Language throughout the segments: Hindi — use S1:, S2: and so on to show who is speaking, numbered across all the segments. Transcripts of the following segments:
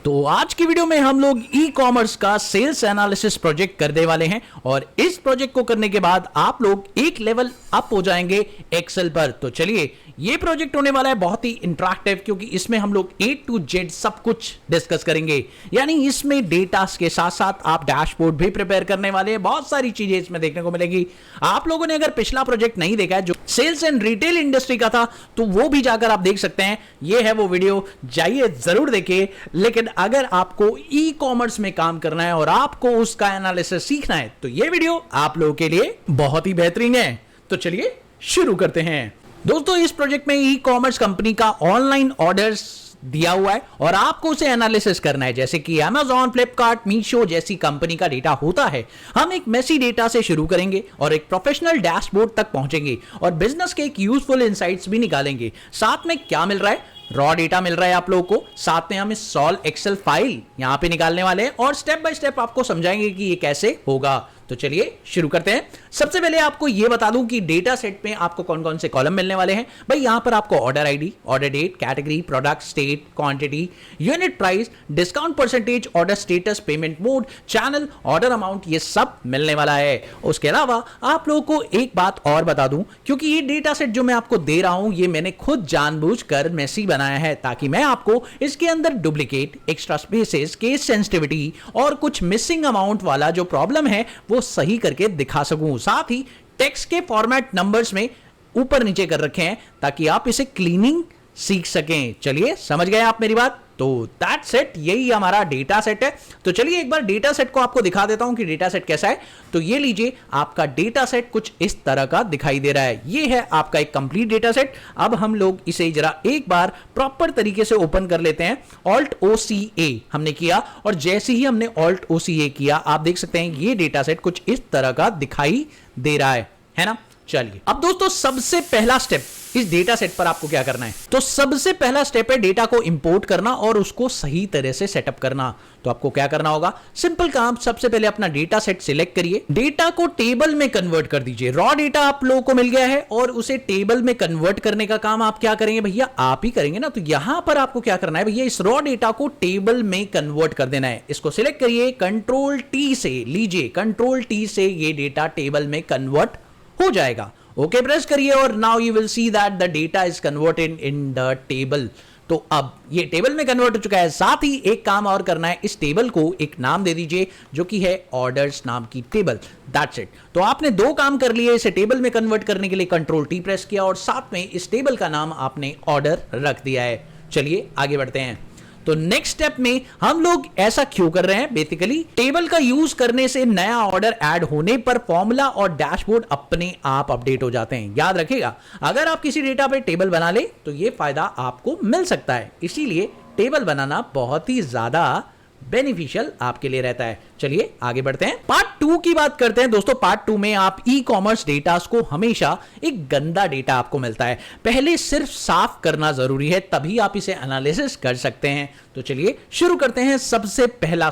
S1: तो आज की वीडियो में हम लोग ई कॉमर्स का सेल्स एनालिसिस प्रोजेक्ट करने वाले हैं और इस प्रोजेक्ट को करने के बाद आप लोग एक लेवल अप हो जाएंगे एक्सेल पर। तो चलिए, ये प्रोजेक्ट होने वाला है बहुत ही इंटरेक्टिव, क्योंकि इसमें हम लोग A to Z सब कुछ डिस्कस करेंगे। यानी इसमें डेटा के साथ साथ आप डैशबोर्ड भी प्रिपेयर करने वाले हैं। बहुत सारी चीजें इसमें देखने को मिलेगी। आप लोगों ने अगर पिछला प्रोजेक्ट नहीं देखा है जो सेल्स एंड रिटेल इंडस्ट्री का था, तो वो भी जाकर आप देख सकते हैं। ये है वो वीडियो, जाइए जरूर देखिए। लेकिन अगर आपको ई कॉमर्स में काम करना है और आपको उसका एनालिसिस सीखना है, तो ये वीडियो आप लोगों के लिए बहुत ही बेहतरीन है। तो चलिए शुरू करते हैं। दोस्तों, इस प्रोजेक्ट में ई कॉमर्स कंपनी का ऑनलाइन ऑर्डर्स दिया हुआ है और आपको उसे एनालिसिस करना है। जैसे कि Amazon, फ्लिपकार्ट, मीशो जैसी कंपनी का डेटा होता है। हम एक मेसी डेटा से शुरू करेंगे और एक प्रोफेशनल डैशबोर्ड तक पहुंचेंगे और बिजनेस के एक यूजफुल इनसाइट्स भी निकालेंगे। साथ में क्या मिल रहा है? रॉ डेटा मिल रहा है आप लोगों को। साथ में हम इस सॉल्व एक्सेल फाइल यहां पे निकालने वाले हैं और स्टेप बाय स्टेप आपको समझाएंगे कि ये कैसे होगा। तो चलिए शुरू करते हैं। सबसे पहले आपको यह बता दूं कि डेटा सेट में आपको कौन कौन से कॉलम मिलने वाले हैं। भाई यहां पर आपको order ID, order date, category, product, state, quantity, unit price, discount percentage, order status, payment mode, channel, order amount, ये सब मिलने वाला है। उसके अलावा आप लोगों को एक बात और बता दूं, क्योंकि ये डेटा सेट जो मैं आपको दे रहा हूं, ये मैंने खुद जानबूझकर मेसी बनाया है, ताकि मैं आपको इसके अंदर duplicate, extra spaces, case sensitivity और कुछ मिसिंग अमाउंट वाला जो प्रॉब्लम है वो सही करके दिखा सकूं। साथ ही टेक्स्ट के फॉर्मेट नंबर्स में ऊपर नीचे कर रखे हैं ताकि आप इसे क्लीनिंग सीख सकें। चलिए, समझ गए आप मेरी बात? तो दैट्स इट, यही हमारा डेटा सेट है। तो चलिए एक बार डेटा सेट को आपको दिखा देता हूं कि डेटा सेट कैसा है। तो ये लीजिए, आपका डेटा सेट कुछ इस तरह का दिखाई दे रहा है। ये है आपका एक कंप्लीट डेटा सेट। अब हम लोग इसे जरा एक बार प्रॉपर तरीके से ओपन कर लेते हैं। ऑल्ट OCA हमने किया और जैसे ही हमने ऑल्ट OCA किया, आप देख सकते हैं ये डेटा सेट कुछ इस तरह का दिखाई दे रहा है ना? चलिए, अब दोस्तों सबसे पहला स्टेप इस डेटा सेट पर आपको क्या करना है? तो सबसे पहला स्टेप है डेटा को इंपोर्ट करना और उसको सही तरह से सेटअप करना। तो आपको क्या करना होगा? सिंपल काम, सबसे पहले अपना डेटा सेट सिलेक्ट करिए, डेटा को टेबल में कन्वर्ट कर दीजिए। रॉ डेटा आप लोगों को मिल गया है और उसे टेबल में कन्वर्ट करने का काम आप क्या करेंगे भैया? आप ही करेंगे ना। तो यहां पर आपको क्या करना है भैया? इस रॉ डेटा को टेबल में कन्वर्ट कर देना है। इसको सिलेक्ट करिए, कंट्रोल T से लीजिए, कंट्रोल T से ये डेटा टेबल में कन्वर्ट हो जाएगा। ओके प्रेस करिए और now you will see that the data is converted in the table. तो अब ये टेबल में कन्वर्ट हो चुका है। साथ ही एक काम और करना है, इस टेबल को एक नाम दे दीजिए जो कि है ऑर्डर्स नाम की टेबल। That's it. तो आपने दो काम कर लिए। इसे टेबल में कन्वर्ट करने के लिए कंट्रोल T प्रेस किया और साथ में इस टेबल का नाम आपने ऑर्डर रख दिया है। चलिए आगे बढ़ते हैं। तो नेक्स्ट स्टेप में हम लोग ऐसा क्यों कर रहे हैं? बेसिकली टेबल का यूज करने से नया ऑर्डर ऐड होने पर फॉर्मूला और डैशबोर्ड अपने आप अपडेट हो जाते हैं। याद रखिएगा, अगर आप किसी डेटा पे टेबल बना ले तो ये फायदा आपको मिल सकता है। इसीलिए टेबल बनाना बहुत ही ज्यादा बेनिफिशियल आपके लिए रहता है। चलिए आगे बढ़ते हैं। पार्ट 2 की बात करते हैं। दोस्तों पार्ट 2 में आप ई कॉमर्स डेटा को हमेशा एक गंदा डेटा आपको मिलता है, पहले सिर्फ साफ करना जरूरी है, तभी आप इसे एनालिसिस कर सकते हैं। तो चलिए शुरू करते हैं। सबसे पहला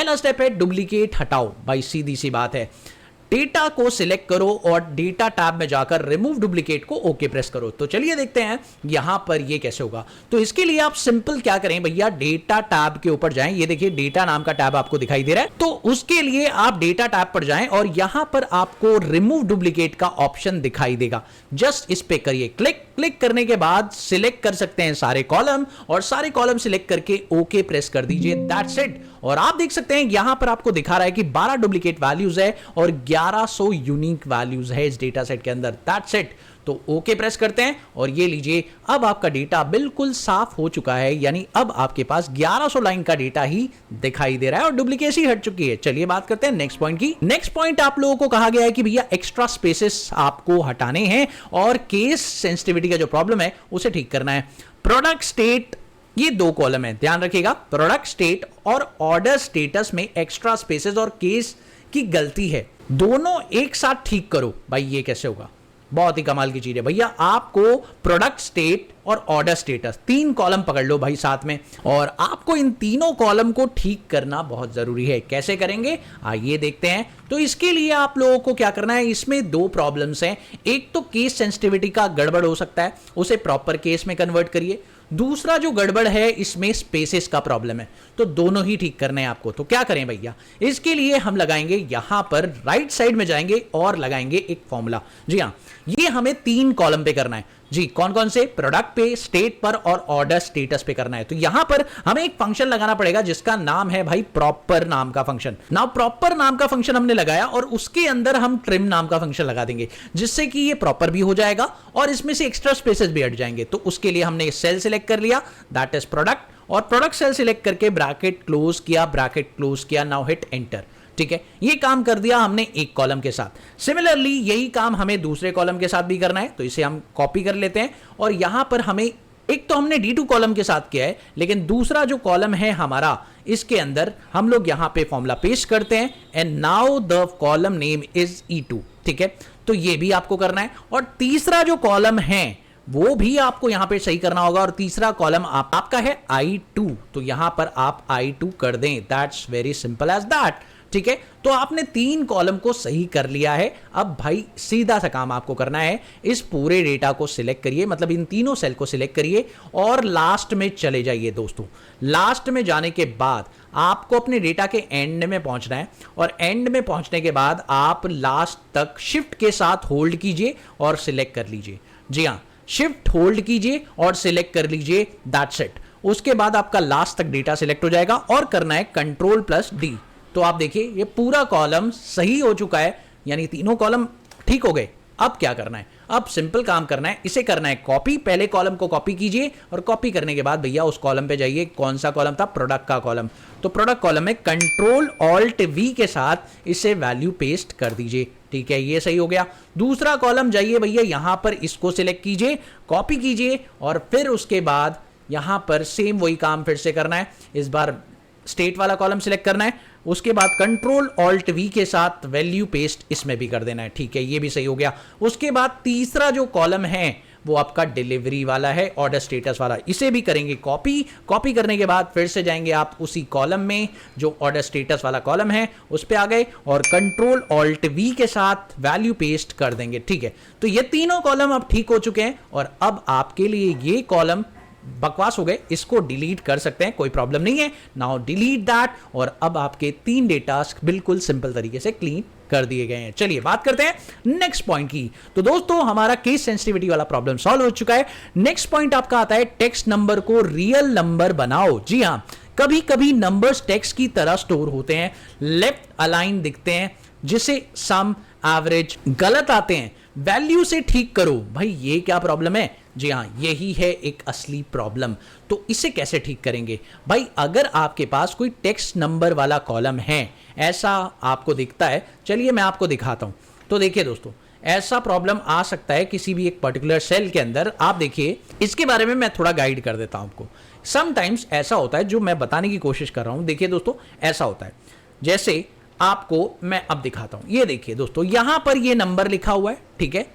S1: स्टेप है डुप्लीकेट हटाओ। भाई सीधी सी बात है, डेटा को सिलेक्ट करो और डेटा टैब में जाकर रिमूव डुप्लीकेट को ओके प्रेस करो। तो चलिए देखते हैं यहां पर ये कैसे होगा। तो इसके लिए आप सिंपल क्या करें भैया? डेटा टैब के ऊपर जाएं। ये देखिए डेटा नाम का टैब आपको दिखाई दे रहा है। तो उसके लिए आप डेटा टैब पर जाएं और यहां पर आपको रिमूव डुप्लीकेट का ऑप्शन दिखाई देगा। जस्ट इस पे करिए क्लिक करने के बाद सिलेक्ट कर सकते हैं सारे कॉलम और सारे कॉलम सिलेक्ट करके ओके प्रेस कर दीजिए। That's it. और आप देख सकते हैं यहां पर आपको दिखा रहा है कि 12 डुप्लीकेट वैल्यूज है और 1100 यूनिक वैल्यूज है इस डेटा सेट के अंदर। That's it. तो ओके प्रेस करते हैं और ये लीजिए, अब आपका डेटा बिल्कुल साफ हो चुका है। यानी अब आपके पास 1100 लाइन का डेटा ही दिखाई दे रहा है और डुप्लीकेसी हट चुकी है। चलिए बात करते हैं नेक्स्ट पॉइंट की। नेक्स्ट पॉइंट आप लोगों को कहा गया है कि भैया एक्स्ट्रा स्पेसेस आपको हटाने हैं और केस सेंसिटिविटी का जो प्रॉब्लम है उसे ठीक करना है। प्रोडक्ट स्टेट, ये दो कॉलम है, ध्यान रखिएगा। प्रोडक्ट स्टेट और ऑर्डर स्टेटस में एक्स्ट्रा स्पेसेस और केस की गलती है, दोनों एक साथ ठीक करो। भाई ये कैसे होगा? बहुत ही कमाल की चीज है भैया। आपको प्रोडक्ट स्टेट और ऑर्डर स्टेटस 3 कॉलम पकड़ लो भाई साथ में, और आपको इन तीनों कॉलम को ठीक करना बहुत जरूरी है। कैसे करेंगे आइए देखते हैं। तो इसके लिए आप लोगों को क्या करना है, इसमें 2 प्रॉब्लम्स हैं। एक तो केस सेंसिटिविटी का गड़बड़ हो सकता है, उसे प्रॉपर केस में कन्वर्ट करिए। दूसरा जो गड़बड़ है इसमें स्पेसेस का प्रॉब्लम है, तो दोनों ही ठीक करने हैं आपको। तो क्या करें भैया, इसके लिए हम लगाएंगे यहां पर राइट साइड में जाएंगे और लगाएंगे एक फॉर्मूला। जी हाँ, ये हमें 3 कॉलम पे करना है जी। कौन कौन से? प्रोडक्ट पे, स्टेट पर और ऑर्डर स्टेटस पे करना है। तो यहां पर हमें एक फंक्शन लगाना पड़ेगा जिसका नाम है भाई प्रॉपर नाम का फंक्शन। नाउ प्रॉपर नाम का फंक्शन हमने लगाया और उसके अंदर हम ट्रिम नाम का फंक्शन लगा देंगे, जिससे कि ये प्रॉपर भी हो जाएगा और इसमें से एक्स्ट्रा स्पेसेस भी हट जाएंगे। तो उसके लिए हमने सेल सिलेक्ट कर लिया, दैट इज प्रोडक्ट, और प्रोडक्ट सेल सिलेक्ट करके ब्रैकेट क्लोज किया, नाउ हिट एंटर। ठीक है, ये काम कर दिया हमने एक कॉलम के साथ। सिमिलरली यही काम हमें दूसरे कॉलम के साथ भी करना है, तो इसे हम कॉपी कर लेते हैं और यहां पर हमें एक तो हमने D2 कॉलम के साथ किया है, लेकिन दूसरा जो कॉलम है हमारा, इसके अंदर हम लोग यहां पे फॉर्मूला पेस्ट करते हैं and now the column name is E2। ठीक है, तो ये भी आपको करना है और तीसरा जो कॉलम है वो भी आपको यहां पे सही करना होगा और तीसरा कॉलम आपका है I2, तो यहां पर आप I2 कर दें। That's very simple as that. ठीक है, तो आपने 3 कॉलम को सही कर लिया है। अब भाई सीधा सा काम आपको करना है, इस पूरे डेटा को सिलेक्ट करिए, मतलब इन तीनों सेल को सिलेक्ट करिए और लास्ट में चले जाइए दोस्तों। लास्ट में जाने के बाद आपको अपने डेटा के एंड में पहुंचना है और एंड में पहुंचने के बाद आप लास्ट तक शिफ्ट के साथ होल्ड कीजिए और सिलेक्ट कर लीजिए। जी हाँ, शिफ्ट होल्ड कीजिए और सिलेक्ट कर लीजिए, दैट्स इट। उसके बाद आपका लास्ट तक डेटा सिलेक्ट हो जाएगा और करना है Ctrl+D। तो आप देखिए ये पूरा कॉलम सही हो चुका है, यानी तीनों कॉलम ठीक हो गए। अब क्या करना है? अब सिंपल काम करना है, इसे करना है कॉपी। पहले कॉलम को कॉपी कीजिए और कॉपी करने के बाद भैया उस कॉलम पे जाइए। कौन सा कॉलम था? प्रोडक्ट का कॉलम। तो प्रोडक्ट कॉलम में Ctrl+Alt+V के साथ इसे वैल्यू पेस्ट कर दीजिए। ठीक है, ये सही हो गया। दूसरा कॉलम जाइए भैया, यहां पर इसको सिलेक्ट कीजिए, कॉपी कीजिए और फिर उसके बाद यहां पर सेम वही काम फिर से करना है। इस बार स्टेट वाला कॉलम सिलेक्ट करना है, उसके बाद Ctrl+Alt+V के साथ वैल्यू पेस्ट इसमें भी कर देना है। ठीक है, ये भी सही हो गया। उसके बाद तीसरा जो कॉलम है वो आपका डिलीवरी वाला है, ऑर्डर स्टेटस वाला, इसे भी करेंगे कॉपी करने के बाद फिर से जाएंगे आप उसी कॉलम में जो ऑर्डर स्टेटस वाला कॉलम है, उस पे आ गए और Ctrl+Alt+V के साथ वैल्यू पेस्ट कर देंगे। ठीक है, तो ये तीनों कॉलम अब ठीक हो चुके हैं और अब आपके लिए ये कॉलम बकवास हो गए, इसको डिलीट कर सकते हैं, कोई प्रॉब्लम नहीं है। नाउ डिलीट दैट और अब आपके 3 डेटा बिल्कुल सिंपल तरीके से क्लीन कर दिए गए हैं। चलिए बात करते हैं नेक्स्ट पॉइंट की। तो दोस्तों हमारा केस सेंसिटिविटी वाला प्रॉब्लम सॉल्व हो चुका है। नेक्स्ट पॉइंट आपका आता है टेक्स्ट नंबर को रियल नंबर बनाओ। जी हां, कभी कभी नंबर्स टेक्स्ट की तरह स्टोर होते हैं, लेफ्ट अलाइन दिखते हैं, जिसे सम, एवरेज गलत आते हैं। वैल्यू से ठीक करो। भाई ये क्या प्रॉब्लम है? जी हाँ, यही है एक असली प्रॉब्लम। तो इसे कैसे ठीक करेंगे? भाई अगर आपके पास कोई टेक्स्ट नंबर वाला कॉलम है, ऐसा आपको दिखता है, चलिए मैं आपको दिखाता हूं। तो देखिए दोस्तों, ऐसा प्रॉब्लम आ सकता है किसी भी एक पर्टिकुलर सेल के अंदर। आप देखिए, इसके बारे में मैं थोड़ा गाइड कर देता हूं आपको। समटाइम्स ऐसा होता है, जो मैं बताने की कोशिश कर रहा हूं। देखिए दोस्तों, ऐसा होता है, जैसे आपको मैं अब दिखाता हूं। ये देखिए दोस्तों, यहां पर ये नंबर लिखा हुआ है, ठीक है,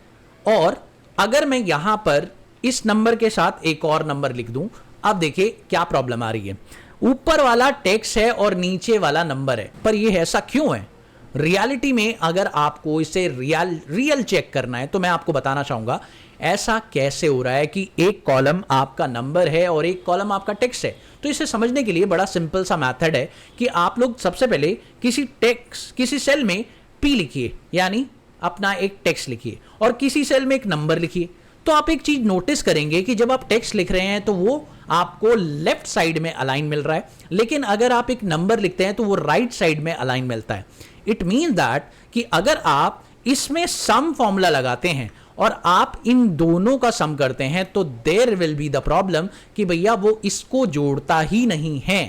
S1: और अगर मैं यहां पर इस नंबर के साथ एक और नंबर लिख दूं, अब देखिए क्या प्रॉब्लम आ रही है। ऊपर वाला टेक्स्ट है और नीचे वाला नंबर है, पर ये ऐसा क्यों है? रियलिटी में अगर आपको इसे रियल चेक करना है तो मैं आपको बताना चाहूंगा ऐसा कैसे हो रहा है कि एक कॉलम आपका नंबर है और एक कॉलम आपका टेक्स्ट है। तो इसे समझने के लिए बड़ा सिंपल सा मेथड है कि आप लोग सबसे पहले किसी सेल में P लिखिए, यानी अपना एक टेक्स्ट लिखिए, और किसी सेल में एक नंबर लिखिए। तो आप एक चीज नोटिस करेंगे कि जब आप टेक्स्ट लिख रहे हैं तो वो आपको लेफ्ट साइड में अलाइन मिल रहा है, लेकिन अगर आप एक नंबर लिखते हैं तो वो राइट साइड में अलाइन मिलता है। इट मीन दैट कि अगर आप इसमें सम फॉर्मूला लगाते हैं और आप इन दोनों का सम करते हैं तो there will be the problem कि भैया वो इसको जोड़ता ही नहीं है।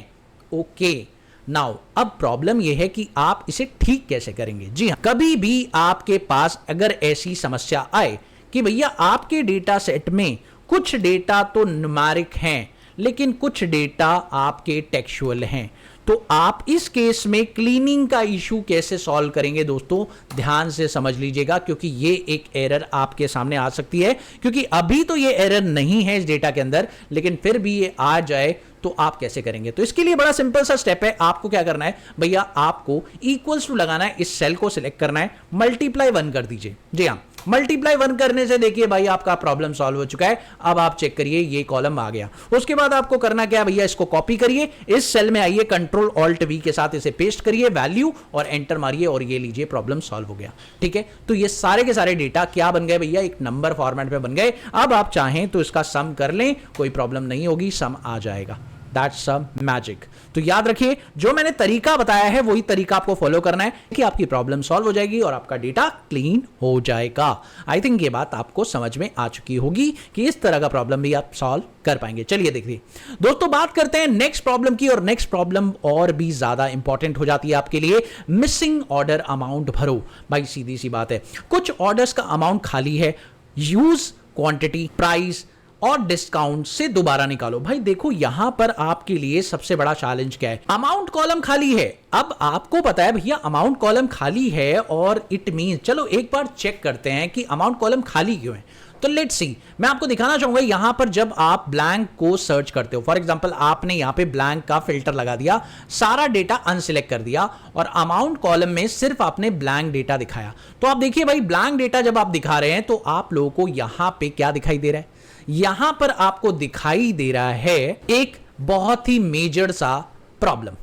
S1: ओके, नाउ अब प्रॉब्लम यह है कि आप इसे ठीक कैसे करेंगे। जी हाँ, कभी भी आपके पास अगर ऐसी समस्या आए कि भैया आपके डेटा सेट में कुछ डेटा तो न्यूमेरिक हैं लेकिन कुछ डेटा आपके टेक्सचुअल हैं, तो आप इस केस में क्लीनिंग का इशू कैसे सॉल्व करेंगे दोस्तों, ध्यान से समझ लीजिएगा, क्योंकि ये एक एरर आपके सामने आ सकती है। क्योंकि अभी तो ये एरर नहीं है इस डेटा के अंदर, लेकिन फिर भी ये आ जाए तो आप कैसे करेंगे। तो इसके लिए बड़ा सिंपल सा स्टेप है। आपको क्या करना है भैया, आपको इक्वल्स टू लगाना है, इस सेल को सिलेक्ट करना है, मल्टीप्लाई 1 कर दीजिए। जी हाँ, मल्टीप्लाई 1 करने से देखिए भाई आपका प्रॉब्लम सॉल्व हो चुका है। अब आप चेक करिए ये कॉलम आ गया। उसके बाद आपको करना क्या भैया, इसको कॉपी करिए, इस सेल में आइए, कंट्रोल ऑल्ट वी के साथ इसे पेस्ट करिए, वैल्यू और एंटर मारिए और ये लीजिए प्रॉब्लम सॉल्व हो गया। ठीक है, तो ये सारे के सारे डेटा क्या बन गए भैया, एक नंबर फॉर्मेट में बन गए। अब आप चाहें तो इसका सम कर लें, कोई प्रॉब्लम नहीं होगी, सम आ जाएगा। That's a magic. तो याद रखिए जो मैंने तरीका बताया है वही तरीका आपको फॉलो करना है कि आपकी प्रॉब्लम सॉल्व हो जाएगी और आपका डेटा क्लीन हो जाएगा। आई थिंक ये बात आपको समझ में आ चुकी होगी कि इस तरह का प्रॉब्लम भी आप सॉल्व कर पाएंगे। चलिए देखिए दोस्तों, बात करते हैं नेक्स्ट प्रॉब्लम की, और नेक्स्ट प्रॉब्लम और भी ज्यादा इंपॉर्टेंट हो जाती है आपके लिए। मिसिंग ऑर्डर अमाउंट भरो। भाई सीधी सी बात है, कुछ ऑर्डर्स का अमाउंट खाली है, यूज क्वांटिटी, प्राइस और डिस्काउंट से दोबारा निकालो। भाई देखो यहां पर आपके लिए सबसे बड़ा चैलेंज क्या है, अमाउंट कॉलम खाली है। अब आपको पता है भैया अमाउंट कॉलम खाली है और इट मींस, चलो एक बार चेक करते हैं कि अमाउंट कॉलम खाली क्यों है। तो लेट्स सी, मैं आपको दिखाना चाहूंगा यहां पर जब आप ब्लैंक को सर्च करते हो, फॉर एग्जांपल आपने यहां पे ब्लैंक का फिल्टर लगा दिया, सारा डेटा अनसिलेक्ट कर दिया और अमाउंट कॉलम में सिर्फ आपने ब्लैंक डेटा दिखाया। तो आप देखिए भाई ब्लैंक डेटा जब आप दिखा रहे हैं तो आप लोगों को यहां पे क्या दिखाई दे रहा है, यहां पर आपको दिखाई दे रहा है एक बहुत ही मेजर सा प्रॉब्लम।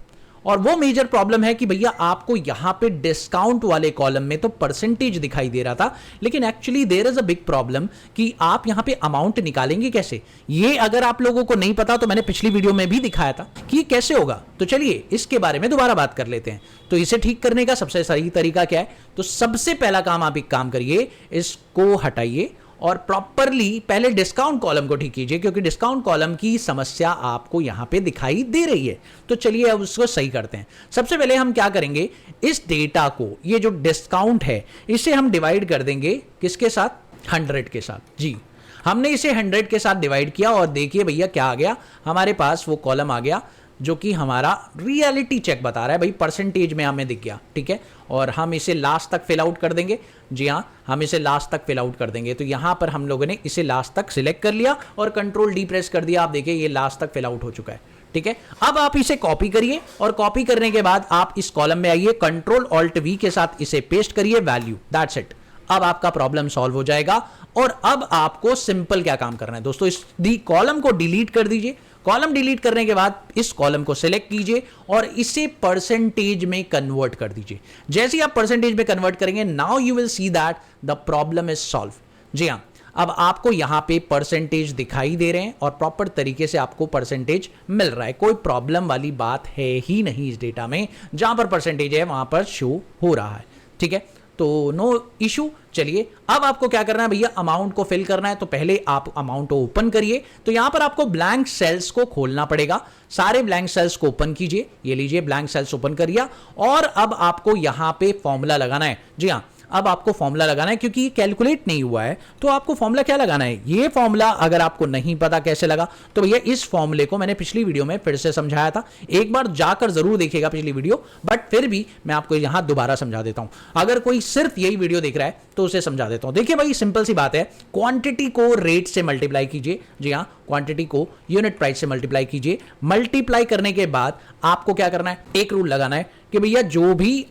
S1: और वो मेजर प्रॉब्लम है कि भैया आपको यहां पे डिस्काउंट वाले कॉलम में तो परसेंटेज दिखाई दे रहा था, लेकिन actually there is a big problem कि आप यहां पे अमाउंट निकालेंगे कैसे। ये अगर आप लोगों को नहीं पता तो मैंने पिछली वीडियो में भी दिखाया था कि कैसे होगा। तो चलिए इसके बारे में दोबारा बात कर लेते हैं। तो इसे ठीक करने का सबसे सही तरीका क्या है, तो सबसे पहला काम आप एक काम करिए, इसको हटाइए और प्रॉपरली पहले डिस्काउंट कॉलम को ठीक कीजिए, क्योंकि डिस्काउंट कॉलम की समस्या आपको यहां पे दिखाई दे रही है। तो चलिए अब उसको सही करते हैं। सबसे पहले हम क्या करेंगे, इस डेटा को, ये जो डिस्काउंट है इसे हम डिवाइड कर देंगे किसके साथ, 100 के साथ। जी हमने इसे 100 के साथ डिवाइड किया और देखिए भैया क्या आ गया, हमारे पास वो कॉलम आ गया जो कि हमारा रियलिटी चेक बता रहा है। भाई परसेंटेज में हमें दिख गया, ठीक है, और हम इसे लास्ट तक फिल आउट कर देंगे। जी हाँ, हम इसे लास्ट तक फिल आउट कर देंगे। तो यहां पर हम लोगों ने इसे लास्ट तक सिलेक्ट कर लिया और कंट्रोल डी प्रेस कर दिया। आप देखिए ये लास्ट तक फिल आउट हो चुका है, ठीक है। अब आप इसे कॉपी करिए और कॉपी करने के बाद आप इस कॉलम में आइए, कंट्रोल ऑल्ट वी के साथ इसे पेस्ट करिए, वैल्यू, दैट्स इट। अब आपका प्रॉब्लम सॉल्व हो जाएगा। और अब आपको सिंपल क्या काम करना है दोस्तों, इस कॉलम को डिलीट कर दीजिए। कॉलम डिलीट करने के बाद इस कॉलम को सिलेक्ट कीजिए और इसे परसेंटेज में कन्वर्ट कर दीजिए। जैसे ही आप परसेंटेज में कन्वर्ट करेंगे, now you will see that the problem is solve. जी हाँ, अब आपको यहां पे परसेंटेज दिखाई दे रहे हैं और प्रॉपर तरीके से आपको परसेंटेज मिल रहा है। कोई प्रॉब्लम वाली बात है ही नहीं इस डेटा में, जहां पर परसेंटेज है वहां पर शो हो रहा है, ठीक है, तो नो इशू। चलिए अब आपको क्या करना है भैया, अमाउंट को फिल करना है। तो पहले आप अमाउंट को ओपन करिए। तो यहां पर आपको ब्लैंक सेल्स को खोलना पड़ेगा, सारे ब्लैंक सेल्स को ओपन कीजिए। ये लीजिए ब्लैंक सेल्स ओपन करिए और अब आपको यहां पे फॉर्मूला लगाना है। जी हाँ, अब आपको फॉर्मूला लगाना है, क्योंकि ये कैलकुलेट नहीं हुआ है तो आपको फॉर्मूला क्या लगाना है। ये फॉर्मूला अगर आपको नहीं पता कैसे लगा तो भैया इस फॉर्मूले को मैंने पिछली वीडियो में फिर से समझाया था, एक बार जाकर जरूर देखिएगा पिछली वीडियो, बट फिर भी मैं आपको यहां दोबारा समझा देता हूं। अगर कोई सिर्फ यही वीडियो देख रहा है तो उसे समझा देता हूं। देखिए भाई सिंपल सी बात है, क्वांटिटी को रेट से मल्टीप्लाई कीजिए। जी हाँ, क्वांटिटी को यूनिट प्राइस से मल्टीप्लाई कीजिए। मल्टीप्लाई करने के बाद आपको क्या करना है, एक रूल लगाना है कि भैया जो भी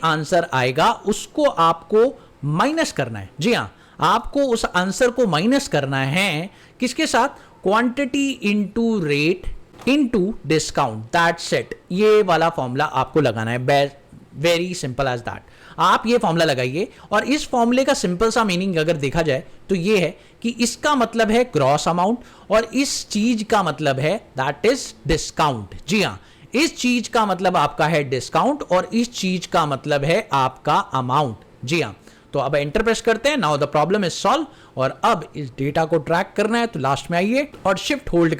S1: आंसर आएगा उसको आपको माइनस करना है। जी हाँ, आपको उस आंसर को माइनस करना है किसके साथ, quantity into rate into discount, that's it. ये वाला फॉर्मूला आपको लगाना है, वेरी सिंपल एज दैट। आप ये फॉर्मूला लगाइए और इस फॉर्मूले का सिंपल सा मीनिंग अगर देखा जाए तो ये है कि इसका मतलब है ग्रॉस अमाउंट और इस चीज का मतलब है दैट इज डिस्काउंट। जी हाँ, इस चीज का मतलब आपका है डिस्काउंट और इस चीज का मतलब है आपका अमाउंट। जी हाँ, तो अब एंटर प्रेस करते हैं। Now the problem is solve. और अब इस डेटा को ट्रैक करना है तो लास्ट में आइए और शिफ्ट होल्ड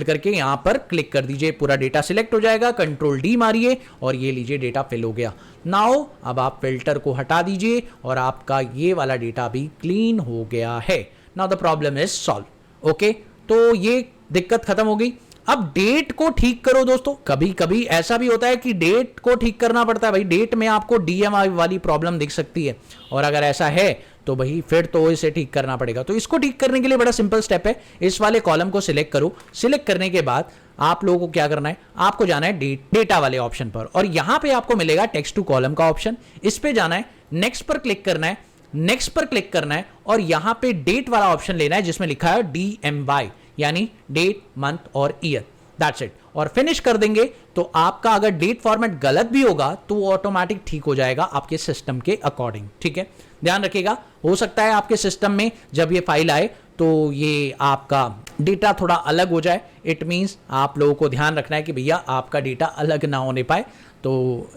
S1: करके यहां पर क्लिक कर दीजिए, पूरा डेटा सिलेक्ट हो जाएगा। कंट्रोल डी मारिए और ये लीजिए डेटा फिल हो गया। नाउ अब आप फिल्टर को हटा दीजिए और आपका ये वाला डेटा भी क्लीन हो गया है। Now the problem is solve. Okay, तो ये दिक्कत खत्म हो गई। अब डेट को ठीक करो दोस्तों। कभी कभी ऐसा भी होता है कि डेट को ठीक करना पड़ता है। भाई डेट में आपको डीएमआई वाली प्रॉब्लम दिख सकती है और अगर ऐसा है तो भाई फिर तो इसे ठीक करना पड़ेगा। तो इसको ठीक करने के लिए बड़ा सिंपल स्टेप है, इस वाले कॉलम को सिलेक्ट करो। सिलेक्ट करने के बाद आप लोगों को क्या करना है, आपको जाना है डेटा वाले ऑप्शन पर, और यहां पे आपको मिलेगा टेक्स्ट टू कॉलम का ऑप्शन। इस पे जाना है, नेक्स्ट पर क्लिक करना है, नेक्स्ट पर क्लिक करना है, और यहां पे डेट वाला ऑप्शन लेना है जिसमें लिखा है DMY, यानी डेट, मंथ और ईयर। दैट्स इट, और फिनिश कर देंगे तो आपका अगर डेट फॉर्मेट गलत भी होगा तो वो ऑटोमेटिक ठीक हो जाएगा आपके सिस्टम के अकॉर्डिंग। ठीक है, ध्यान रखिएगा, हो सकता है आपके सिस्टम में जब ये फाइल आए तो ये आपका डेटा थोड़ा अलग हो जाए। इट मींस आप लोगों को ध्यान रखना है कि भैया आपका डेटा अलग ना होने पाए। तो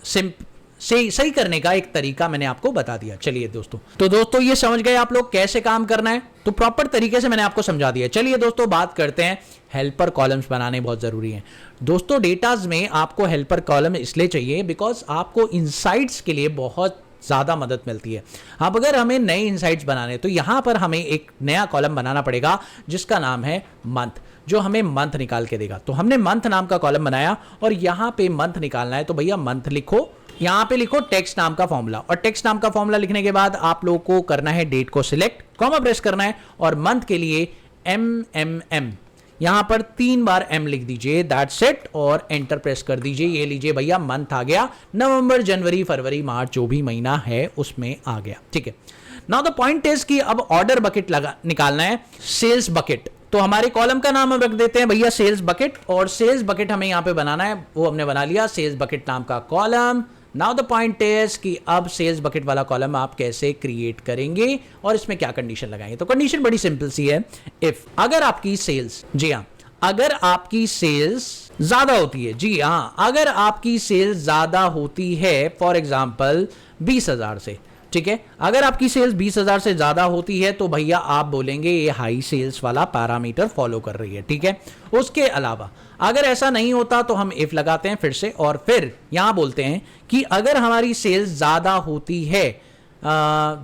S1: सही करने का एक तरीका मैंने आपको बता दिया। चलिए दोस्तों, तो दोस्तों ये समझ गए आप लोग कैसे काम करना है, तो प्रॉपर तरीके से मैंने आपको समझा दिया। चलिए दोस्तों बात करते हैं, हेल्पर कॉलम्स बनाने बहुत जरूरी हैं दोस्तों। डेटाज में आपको हेल्पर कॉलम इसलिए चाहिए बिकॉज आपको इनसाइट्स के लिए बहुत ज़्यादा मदद मिलती है। अब अगर हमें नए इनसाइट्स बनाने तो यहाँ पर हमें एक नया कॉलम बनाना पड़ेगा जिसका नाम है मंथ, जो हमें मंथ निकाल के देगा। तो हमने मंथ नाम का कॉलम बनाया और यहाँ पे मंथ निकालना है, तो भैया मंथ लिखो, यहाँ पे लिखो टेक्स्ट नाम का फॉर्मूला, और टेक्स्ट नाम का फॉर्मूला लिखने के बाद आप लोगों को करना है डेट को सिलेक्ट, कॉमा प्रेस करना है, और मंथ के लिए MMM, यहां पर 3 बार M लिख दीजिए, दैट्स इट, और एंटर प्रेस कर दीजिए। ये लीजिए भैया मंथ आ गया, नवंबर, जनवरी, फरवरी, मार्च जो भी महीना है उसमें आ गया। ठीक है, नाउ द पॉइंट इज कि अब ऑर्डर बकेट निकालना है, सेल्स बकेट। तो हमारे कॉलम का नाम हम रख देते हैं भैया सेल्स बकेट, और सेल्स बकेट हमें यहां पे बनाना है, वो हमने बना लिया, सेल्स बकेट नाम का column. Now the point is कि अब सेल्स बकेट वाला कॉलम आप कैसे क्रिएट करेंगे और इसमें क्या कंडीशन लगाएंगे। तो कंडीशन बड़ी सिंपल सी है, इफ अगर आपकी सेल्स, जी हाँ, अगर आपकी सेल्स ज्यादा होती है, जी हाँ, अगर आपकी सेल्स ज्यादा होती है फॉर एग्जांपल 20,000 से, ठीक है, अगर आपकी सेल्स 20,000 से ज्यादा होती है तो भैया आप बोलेंगे ये हाई सेल्स वाला पैरामीटर फॉलो कर रही है। ठीक है, उसके अलावा अगर ऐसा नहीं होता तो हम इफ लगाते हैं फिर से, और फिर यहां बोलते हैं कि अगर हमारी सेल्स ज्यादा होती है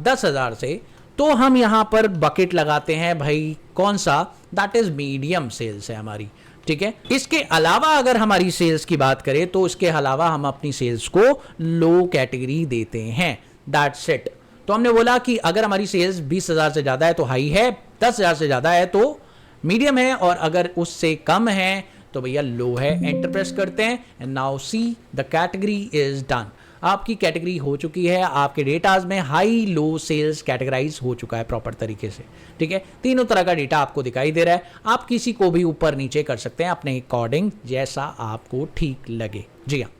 S1: 10,000 से, तो हम यहां पर बकेट लगाते हैं भाई कौन सा, दैट इज मीडियम सेल्स है हमारी। ठीक है, इसके अलावा अगर हमारी सेल्स की बात करें तो इसके अलावा हम अपनी सेल्स को लो कैटेगरी देते हैं, दैट्स इट। तो हमने बोला कि अगर हमारी सेल्स 20,000 से ज्यादा है तो हाई है, 10,000 से ज्यादा है तो मीडियम है, और अगर उससे कम है तो भैया लो है। एंटर प्रेस करते हैं, and now see the category is done. आपकी कैटेगरी हो चुकी है, आपके डेटाज में हाई लो सेल्स कैटेगराइज हो चुका है प्रॉपर तरीके से। ठीक है, तीनों तरह का डेटा आपको दिखाई दे रहा है, आप किसी को भी ऊपर नीचे कर सकते हैं अपने अकॉर्डिंग, जैसा आपको ठीक लगे। जी हाँ,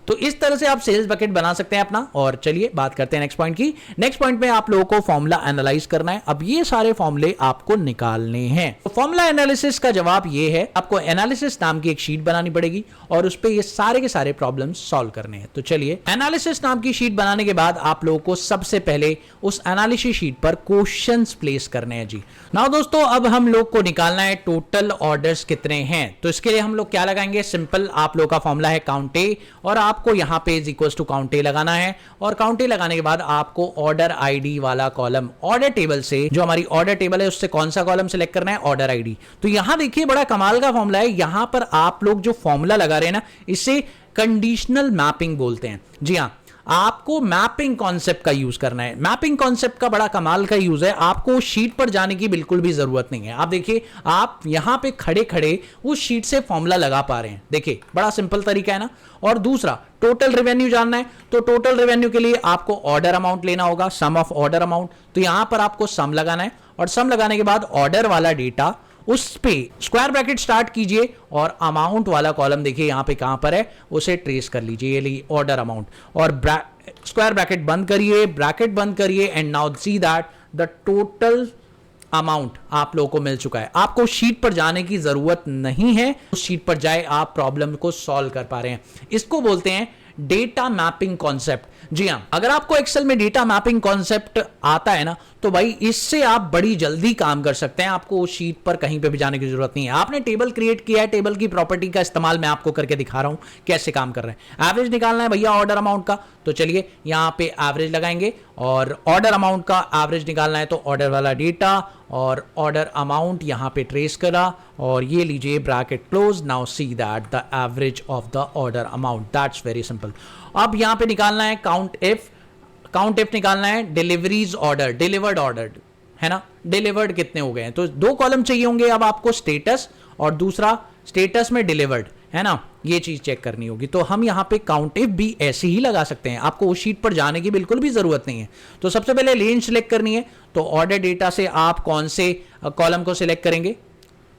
S1: तो इस तरह से आप सेल्स बकेट बना सकते हैं अपना। और चलिए बात करते हैं नेक्स्ट पॉइंट की। नेक्स्ट पॉइंट में आप लोगों को फॉर्मूला एनालाइज करना है। अब ये सारे फॉर्मूले आपको निकालने हैं। तो फॉर्मूला एनालिसिस का जवाब ये है, आपको एनालिसिस नाम की एक शीट बनानी पड़ेगी और उस पर ये सारे के सारे प्रॉब्लम सॉल्व करने हैं। तो चलिए, एनालिसिस नाम की शीट बनाने के बाद आप लोगों को सबसे पहले उस एनालिसिस शीट पर क्वेश्चंस प्लेस करने हैं। जी नाउ दोस्तों, अब हम लोग को निकालना है टोटल ऑर्डर्स कितने हैं। तो इसके लिए हम लोग क्या लगाएंगे, सिंपल आप लोग का फॉर्मूला है काउंट ए, और आपको यहां पे इज इक्वल्स टू काउंट ए लगाना है। और काउंट ए लगाने के बाद आपको ऑर्डर आईडी वाला कॉलम, ऑर्डर टेबल से जो हमारी ऑर्डर टेबल है उससे कौन सा कॉलम सिलेक्ट करना है, ऑर्डर आईडी। तो यहां देखिए बड़ा कमाल का फॉर्मूला है, यहां पर आप लोग जो फॉर्मूला लगा रहे हैं ना, इसे कंडीशनल मैपिंग बोलते हैं। जी हां, आपको मैपिंग कॉन्सेप्ट का यूज करना है। मैपिंग कॉन्सेप्ट का बड़ा कमाल का यूज है, आपको शीट पर जाने की बिल्कुल भी जरूरत नहीं है। आप देखिए, आप यहां पे खड़े खड़े उस शीट से फॉर्मूला लगा पा रहे हैं। देखिए बड़ा सिंपल तरीका है ना। और दूसरा, टोटल रेवेन्यू जानना है, तो टोटल रेवेन्यू के लिए आपको ऑर्डर अमाउंट लेना होगा, सम ऑफ ऑर्डर अमाउंट। तो यहां पर आपको सम लगाना है, और सम लगाने के बाद ऑर्डर वाला डेटा, उस पे स्क्वायर ब्रैकेट स्टार्ट कीजिए, और अमाउंट वाला कॉलम देखिए यहां पे कहां पर है, उसे ट्रेस कर लीजिए, ये लीजिए ऑर्डर अमाउंट, और स्क्वायर ब्रैकेट बंद करिए, ब्रैकेट बंद करिए, and now see that the total amount आप लोगों को मिल चुका है। आपको शीट पर जाने की जरूरत नहीं है, उस शीट पर जाए आप प्रॉब्लम को सॉल्व कर पा रहे हैं। इसको बोलते हैं डेटा मैपिंग कॉन्सेप्ट। जी हां, अगर आपको एक्सेल में डेटा मैपिंग कॉन्सेप्ट आता है ना, तो भाई इससे आप बड़ी जल्दी काम कर सकते हैं। आपको उस शीट पर कहीं पे भी जाने की जरूरत नहीं है। आपने टेबल क्रिएट किया है, टेबल की प्रॉपर्टी का इस्तेमाल मैं आपको करके दिखा रहा हूं कैसे काम कर रहे हैं। एवरेज निकालना है भैया ऑर्डर अमाउंट का, तो चलिए यहां पे एवरेज लगाएंगे, और ऑर्डर अमाउंट का एवरेज निकालना है तो ऑर्डर वाला डेटा और ऑर्डर अमाउंट यहां पे ट्रेस करा, और ये लीजिए bracket close. Now see that the average of the order amount, that's very simple. अब यहां पे निकालना है काउंट इफ। काउंट इफ निकालना है, डिलीवरीज ऑर्डर, डिलीवर्ड ऑर्डर है ना, डिलीवर्ड कितने हो गए हैं, तो दो कॉलम चाहिए होंगे अब आपको, स्टेटस और दूसरा स्टेटस में डिलीवर्ड, है ना, ये चीज चेक करनी होगी। तो हम यहां पे काउंट इफ भी ऐसे ही लगा सकते हैं, आपको उस शीट पर जाने की बिल्कुल भी जरूरत नहीं है। तो सबसे पहले रेंज सिलेक्ट करनी है, तो ऑर्डर डेटा से आप कौन से कॉलम को सिलेक्ट करेंगे,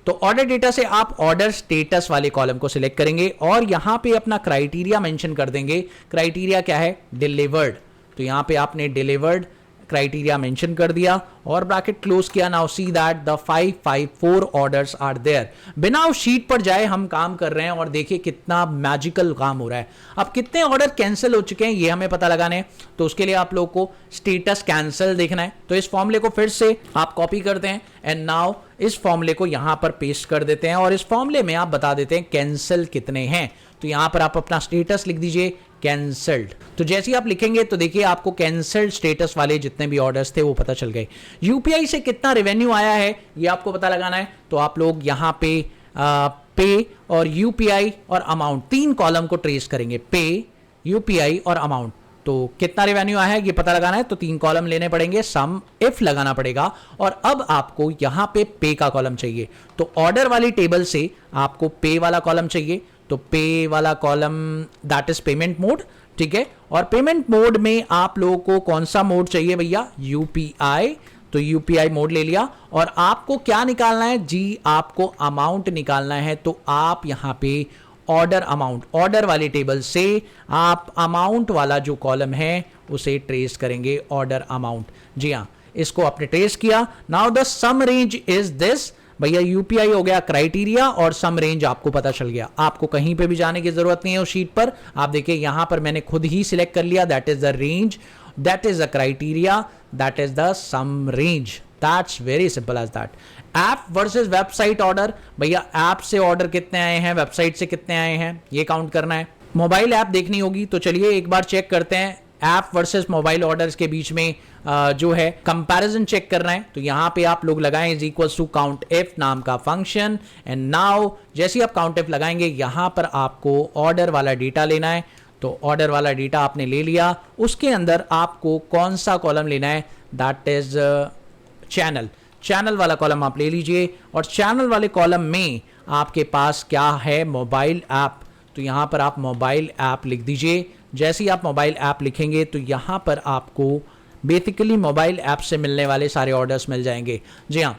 S1: तो ऑर्डर डेटा से आप ऑर्डर स्टेटस वाले कॉलम को सिलेक्ट करेंगे और यहां पे अपना क्राइटेरिया मेंशन कर देंगे। क्राइटेरिया क्या है, डिलीवर्ड, तो यहां पे आपने डिलीवर्ड क्राइटेरिया मेंशन कर दिया और ब्रैकेट क्लोज किया। Now see that the 554 orders are there. बिना उस शीट पर जाए हम काम कर रहे हैं और देखिए कितना मैजिकल काम हो रहा है। अब कितने ऑर्डर कैंसिल हो चुके हैं ये हमें पता लगाने हैं, तो उसके लिए आप लोगों को स्टेटस कैंसिल देखना है। तो इस फॉर्मूले को फिर से आप कॉपी करते हैं एंड नाउ इस फॉर्मूले को यहां पर पेस्ट कर देते हैं और इस फॉर्मूले में आप बता देते हैं कैंसिल कितने हैं। तो यहां पर आप अपना स्टेटस लिख दीजिए कैंसल्ड। तो जैसे ही आप लिखेंगे तो देखिए आपको कैंसल्ड स्टेटस वाले जितने भी ऑर्डर्स थे वो पता चल गए। यूपीआई से कितना रेवेन्यू आया है ये आपको पता लगाना है, तो आप लोग यहां पे पे और यूपीआई और अमाउंट तीन कॉलम को ट्रेस करेंगे, पे, यूपीआई और अमाउंट। तो कितना रेवेन्यू आया है ये पता लगाना है, तो तीन कॉलम लेने पड़ेंगे, सम इफ लगाना पड़ेगा और अब आपको यहां पे का कॉलम चाहिए। तो ऑर्डर वाली टेबल से आपको पे वाला कॉलम चाहिए, तो पे वाला column that is payment mode, ठीक है। और पेमेंट मोड में आप लोगों को कौन सा मोड चाहिए भैया, यूपीआई, तो यूपीआई मोड ले लिया। और आपको क्या निकालना है जी, आपको अमाउंट निकालना है, तो आप यहां पे ऑर्डर अमाउंट, ऑर्डर वाली टेबल से आप अमाउंट वाला जो कॉलम है उसे ट्रेस करेंगे, ऑर्डर अमाउंट। जी हाँ, इसको आपने ट्रेस किया। Now the sum range is this, भैया यूपीआई हो गया क्राइटेरिया और सम रेंज आपको पता चल गया। आपको कहीं पे भी जाने की जरूरत नहीं है उस शीट पर। आप देखिए यहां पर मैंने खुद ही सिलेक्ट कर लिया, that is the range, that is the criteria, that is the sum range. That's very simple as that. App versus website order, भैया ऐप से ऑर्डर कितने आए हैं, वेबसाइट से कितने आए हैं ये काउंट करना है। मोबाइल ऐप देखनी होगी, तो चलिए एक बार चेक करते हैं ऐप वर्सेस मोबाइल ऑर्डर्स के बीच में जो है कंपैरिजन चेक करना है। तो यहां पे आप लोग लगाएं is equals to count if नाम का फंक्शन एंड नाउ जैसे ही आप काउंट इफ लगाएंगे यहां पर आपको ऑर्डर वाला डेटा लेना है। तो ऑर्डर वाला डेटा आपने ले लिया, उसके अंदर आपको कौन सा कॉलम लेना है, दैट इज चैनल, चैनल वाला कॉलम आप ले लीजिए। और चैनल वाले कॉलम में आपके पास क्या है, मोबाइल ऐप, तो यहां पर आप मोबाइल ऐप लिख दीजिए। जैसे ही आप मोबाइल ऐप लिखेंगे तो यहां पर आपको बेसिकली मोबाइल ऐप से मिलने वाले सारे ऑर्डर्स मिल जाएंगे। जी हाँ,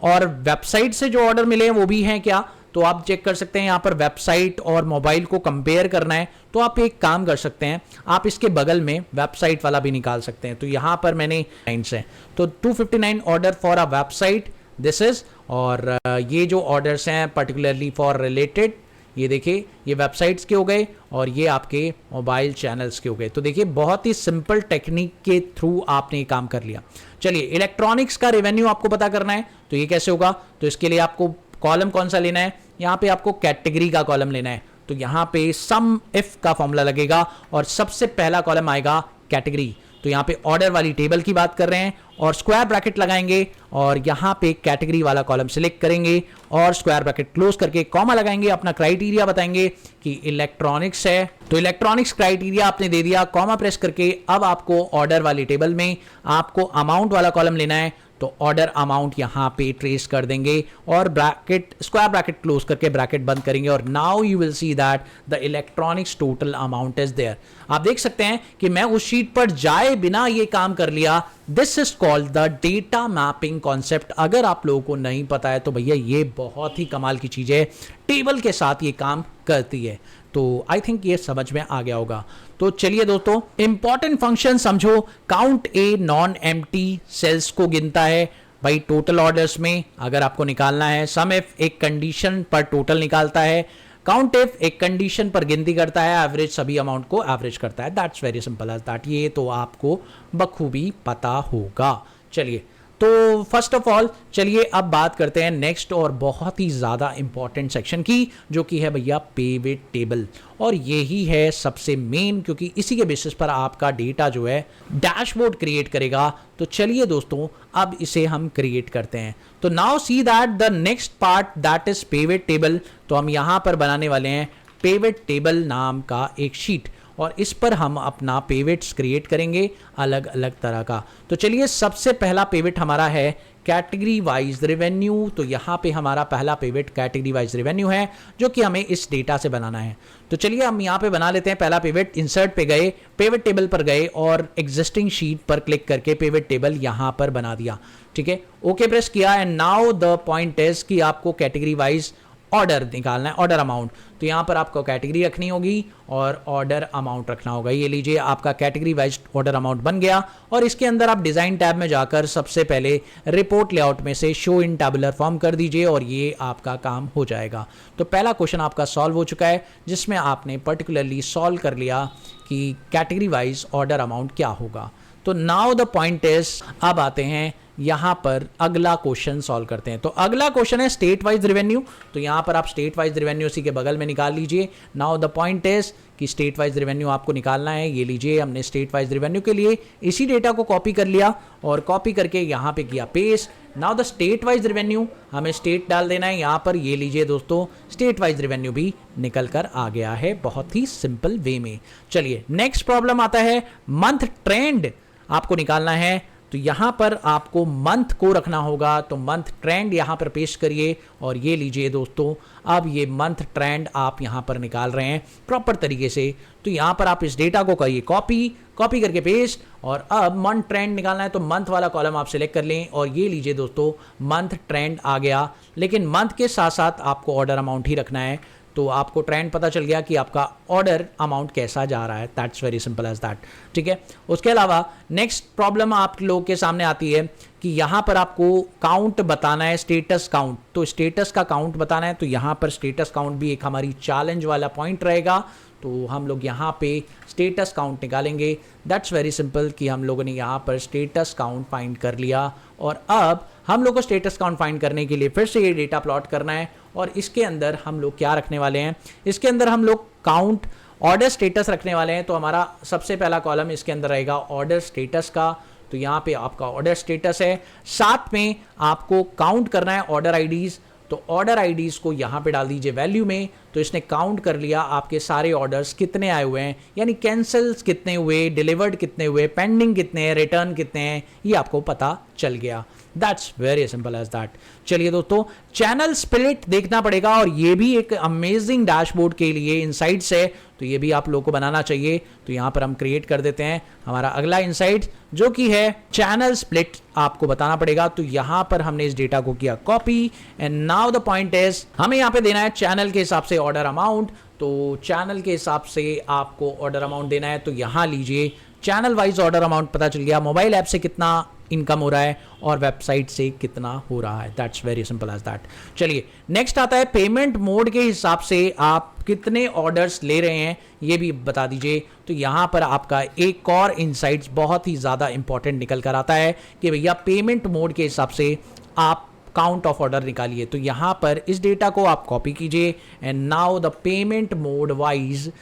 S1: और वेबसाइट से जो ऑर्डर मिले हैं वो भी हैं क्या, तो आप चेक कर सकते हैं। यहां पर वेबसाइट और मोबाइल को कंपेयर करना है तो आप एक काम कर सकते हैं, आप इसके बगल में वेबसाइट वाला भी निकाल सकते हैं। तो यहां पर मैंने 9 से तो 259 order for a website this is, और ये जो ऑर्डर्स हैं पर्टिकुलरली फॉर रिलेटेड, ये देखिए ये वेबसाइट्स के हो गए और ये आपके मोबाइल चैनल्स के हो गए। तो देखिए बहुत ही सिंपल टेक्निक के थ्रू आपने ये काम कर लिया। चलिए इलेक्ट्रॉनिक्स का रेवेन्यू आपको पता करना है, तो ये कैसे होगा, तो इसके लिए आपको कॉलम कौन सा लेना है, यहाँ पे आपको कैटेगरी का कॉलम लेना है। तो यहाँ पे सम इफ का फॉर्मूला लगेगा और सबसे पहला कॉलम आएगा कैटेगरी। तो यहाँ पे ऑर्डर वाली टेबल की बात कर रहे हैं और स्क्वायर ब्रैकेट लगाएंगे और यहाँ पे कैटेगरी वाला कॉलम सिलेक्ट करेंगे और स्क्वायर ब्रैकेट क्लोज करके कॉमा लगाएंगे, अपना क्राइटेरिया बताएंगे कि इलेक्ट्रॉनिक्स है। तो इलेक्ट्रॉनिक्स क्राइटेरिया आपने दे दिया, कॉमा प्रेस करके अब आपको ऑर्डर वाली टेबल में आपको अमाउंट वाला कॉलम लेना है। तो ऑर्डर अमाउंट यहां पे ट्रेस कर देंगे और ब्रैकेट स्क्वायर ब्रैकेट क्लोज करके ब्रैकेट बंद करेंगे और now you will see that the electronics total amount is there. आप देख सकते हैं कि मैं उस शीट पर जाए बिना ये काम कर लिया। This is called the data mapping concept. अगर आप लोगों को नहीं पता है तो भैया ये बहुत ही कमाल की चीज है, टेबल के साथ ये काम करती है। तो आई थिंक ये समझ में आ गया होगा। तो चलिए दोस्तों, इंपॉर्टेंट फंक्शन समझो। Count a non empty cells को गिनता है भाई टोटल ऑर्डर्स में अगर आपको निकालना है। सम इफ एक कंडीशन पर टोटल निकालता है। काउंट इफ एक कंडीशन पर गिनती करता है, एवरेज सभी अमाउंट को एवरेज करता है। That's very simple as that. ये तो आपको बखूबी पता होगा। चलिए तो फर्स्ट ऑफ ऑल चलिए अब बात करते हैं नेक्स्ट और बहुत ही ज़्यादा इंपॉर्टेंट सेक्शन की, जो कि है भैया पिवट टेबल। और यही है सबसे मेन, क्योंकि इसी के बेसिस पर आपका डेटा जो है डैशबोर्ड क्रिएट करेगा। तो चलिए दोस्तों अब इसे हम क्रिएट करते हैं। तो now see that the next part that is pivot table. तो हम यहाँ पर बनाने वाले हैं पिवट टेबल नाम का एक शीट और इस पर हम अपना पिवट्स क्रिएट करेंगे अलग अलग तरह का। तो चलिए सबसे पहला पिवट हमारा है कैटेगरी वाइज रेवेन्यू। तो यहाँ पे हमारा पहला पिवट कैटेगरी वाइज रेवेन्यू है जो कि हमें इस डेटा से बनाना है। तो चलिए हम यहाँ पे बना लेते हैं पहला पिवट। इंसर्ट पे गए, पिवट टेबल पर गए और एग्जिस्टिंग शीट पर क्लिक करके पिवट टेबल यहाँ पर बना दिया। ठीक है, ओके प्रेस किया and now the point is कि आपको कैटेगरी वाइज ऑर्डर निकालना है, ऑर्डर अमाउंट। तो यहाँ पर आपको कैटेगरी रखनी होगी और ऑर्डर अमाउंट रखना होगा। ये लीजिए आपका कैटेगरी वाइज ऑर्डर अमाउंट बन गया और इसके अंदर आप डिजाइन टैब में जाकर सबसे पहले रिपोर्ट लेआउट में से शो इन टैबुलर फॉर्म कर दीजिए और ये आपका काम हो जाएगा। तो पहला क्वेश्चन आपका सॉल्व हो चुका है जिसमें आपने पर्टिकुलरली सॉल्व कर लिया कि कैटेगरी वाइज ऑर्डर अमाउंट क्या होगा। तो नाउ द पॉइंट इज, अब आते हैं यहां पर अगला क्वेश्चन सॉल्व करते हैं। तो अगला क्वेश्चन है स्टेट वाइज रेवेन्यू। तो यहां पर आप स्टेट वाइज रेवेन्यू उसी के बगल में निकाल लीजिए। नाउ द पॉइंट इज कि स्टेट वाइज रेवेन्यू आपको निकालना है। ये लीजिए हमने स्टेट वाइज रेवेन्यू के लिए इसी डेटा को कॉपी कर लिया और कॉपी करके यहां पे किया paste. Now the state wise revenue हमें स्टेट डाल देना है यहां पर। ये लीजिए दोस्तों स्टेट वाइज रेवेन्यू भी निकल कर आ गया है बहुत ही सिंपल वे में। चलिए नेक्स्ट प्रॉब्लम आता है मंथ ट्रेंड आपको निकालना है। तो यहां पर आपको मंथ को रखना होगा। तो मंथ ट्रेंड यहां पर पेस्ट करिए और ये लीजिए दोस्तों अब ये मंथ ट्रेंड आप यहां पर निकाल रहे हैं प्रॉपर तरीके से। तो यहां पर आप इस डेटा को करिए कॉपी करके पेस्ट और अब मंथ ट्रेंड निकालना है। तो मंथ वाला कॉलम आप सिलेक्ट कर लें और ये लीजिए दोस्तों मंथ ट्रेंड आ गया। लेकिन मंथ के साथ साथ आपको ऑर्डर अमाउंट ही रखना है। तो आपको ट्रेंड पता चल गया कि आपका ऑर्डर अमाउंट कैसा जा रहा है। That's very simple as that. ठीक है, उसके अलावा नेक्स्ट प्रॉब्लम आप लोगों के सामने आती है कि यहां पर आपको काउंट बताना है, स्टेटस काउंट। तो स्टेटस का काउंट बताना है। तो यहां पर स्टेटस काउंट भी एक हमारी चैलेंज वाला पॉइंट रहेगा। तो हम लोग यहाँ पे स्टेटस काउंट निकालेंगे। दैट्स वेरी सिंपल कि हम लोगों ने यहाँ पर स्टेटस काउंट फाइंड कर लिया और अब हम लोग को स्टेटस काउंट फाइंड करने के लिए फिर से ये डेटा प्लॉट करना है और इसके अंदर हम लोग क्या रखने वाले हैं, इसके अंदर हम लोग काउंट ऑर्डर स्टेटस रखने वाले हैं। तो हमारा सबसे पहला कॉलम इसके अंदर रहेगा ऑर्डर स्टेटस का। तो यहाँ पे आपका ऑर्डर स्टेटस है, साथ में आपको काउंट करना है ऑर्डर आईडीज। तो ऑर्डर आईडीज को यहाँ पे डाल दीजिए वैल्यू में। तो इसने काउंट कर लिया आपके सारे ऑर्डर्स कितने आए हुए हैं, यानी कैंसल्स कितने हुए, डिलीवर्ड कितने हुए, पेंडिंग कितने हैं, रिटर्न कितने हैं, ये आपको पता चल गया। That's very simple as that. चलिए दोस्तों चैनल स्प्लिट देखना पड़ेगा और ये भी एक अमेजिंग डैशबोर्ड के लिए इनसाइट्स है। तो ये भी आप लोगों को बनाना चाहिए। तो यहाँ पर हम क्रिएट कर देते हैं हमारा अगला इनसाइट जो कि है चैनल स्प्लिट आपको बताना पड़ेगा। तो यहाँ पर हमने इस डेटा को किया copy and now the point is हमें यहाँ पे देना है चैनल के हिसाब से ऑर्डर अमाउंट। तो चैनल के हिसाब से आपको ऑर्डर अमाउंट देना है। तो यहाँ लीजिए चैनल वाइज ऑर्डर अमाउंट पता चल गया, मोबाइल ऐप से कितना इनकम हो रहा है और वेबसाइट से कितना हो रहा है। That's very simple as that. चलिए नेक्स्ट आता है पेमेंट मोड के हिसाब से आप कितने ऑर्डर्स ले रहे हैं ये भी बता दीजिए। तो यहाँ पर आपका एक और इनसाइट्स बहुत ही ज़्यादा इंपॉर्टेंट निकल कर आता है कि भैया पेमेंट मोड के हिसाब से आप काउंट ऑफ ऑर्डर निकालिए। तो यहाँ पर इस डेटा को आप कॉपी कीजिए and now the payment mode wise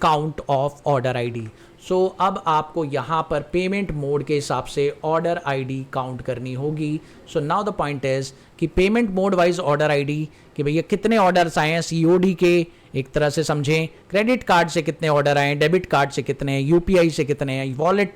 S1: count of order ID. So अब आपको यहाँ पर पेमेंट मोड के हिसाब से ऑर्डर आईडी काउंट करनी होगी। So now the point is कि payment mode wise order ID कि भैया कितने ऑर्डर्स आए हैं सीओडी के, एक तरह से समझें क्रेडिट कार्ड से कितने ऑर्डर आए हैं, डेबिट कार्ड से कितने, यूपीआई से कितने हैं, वॉलेट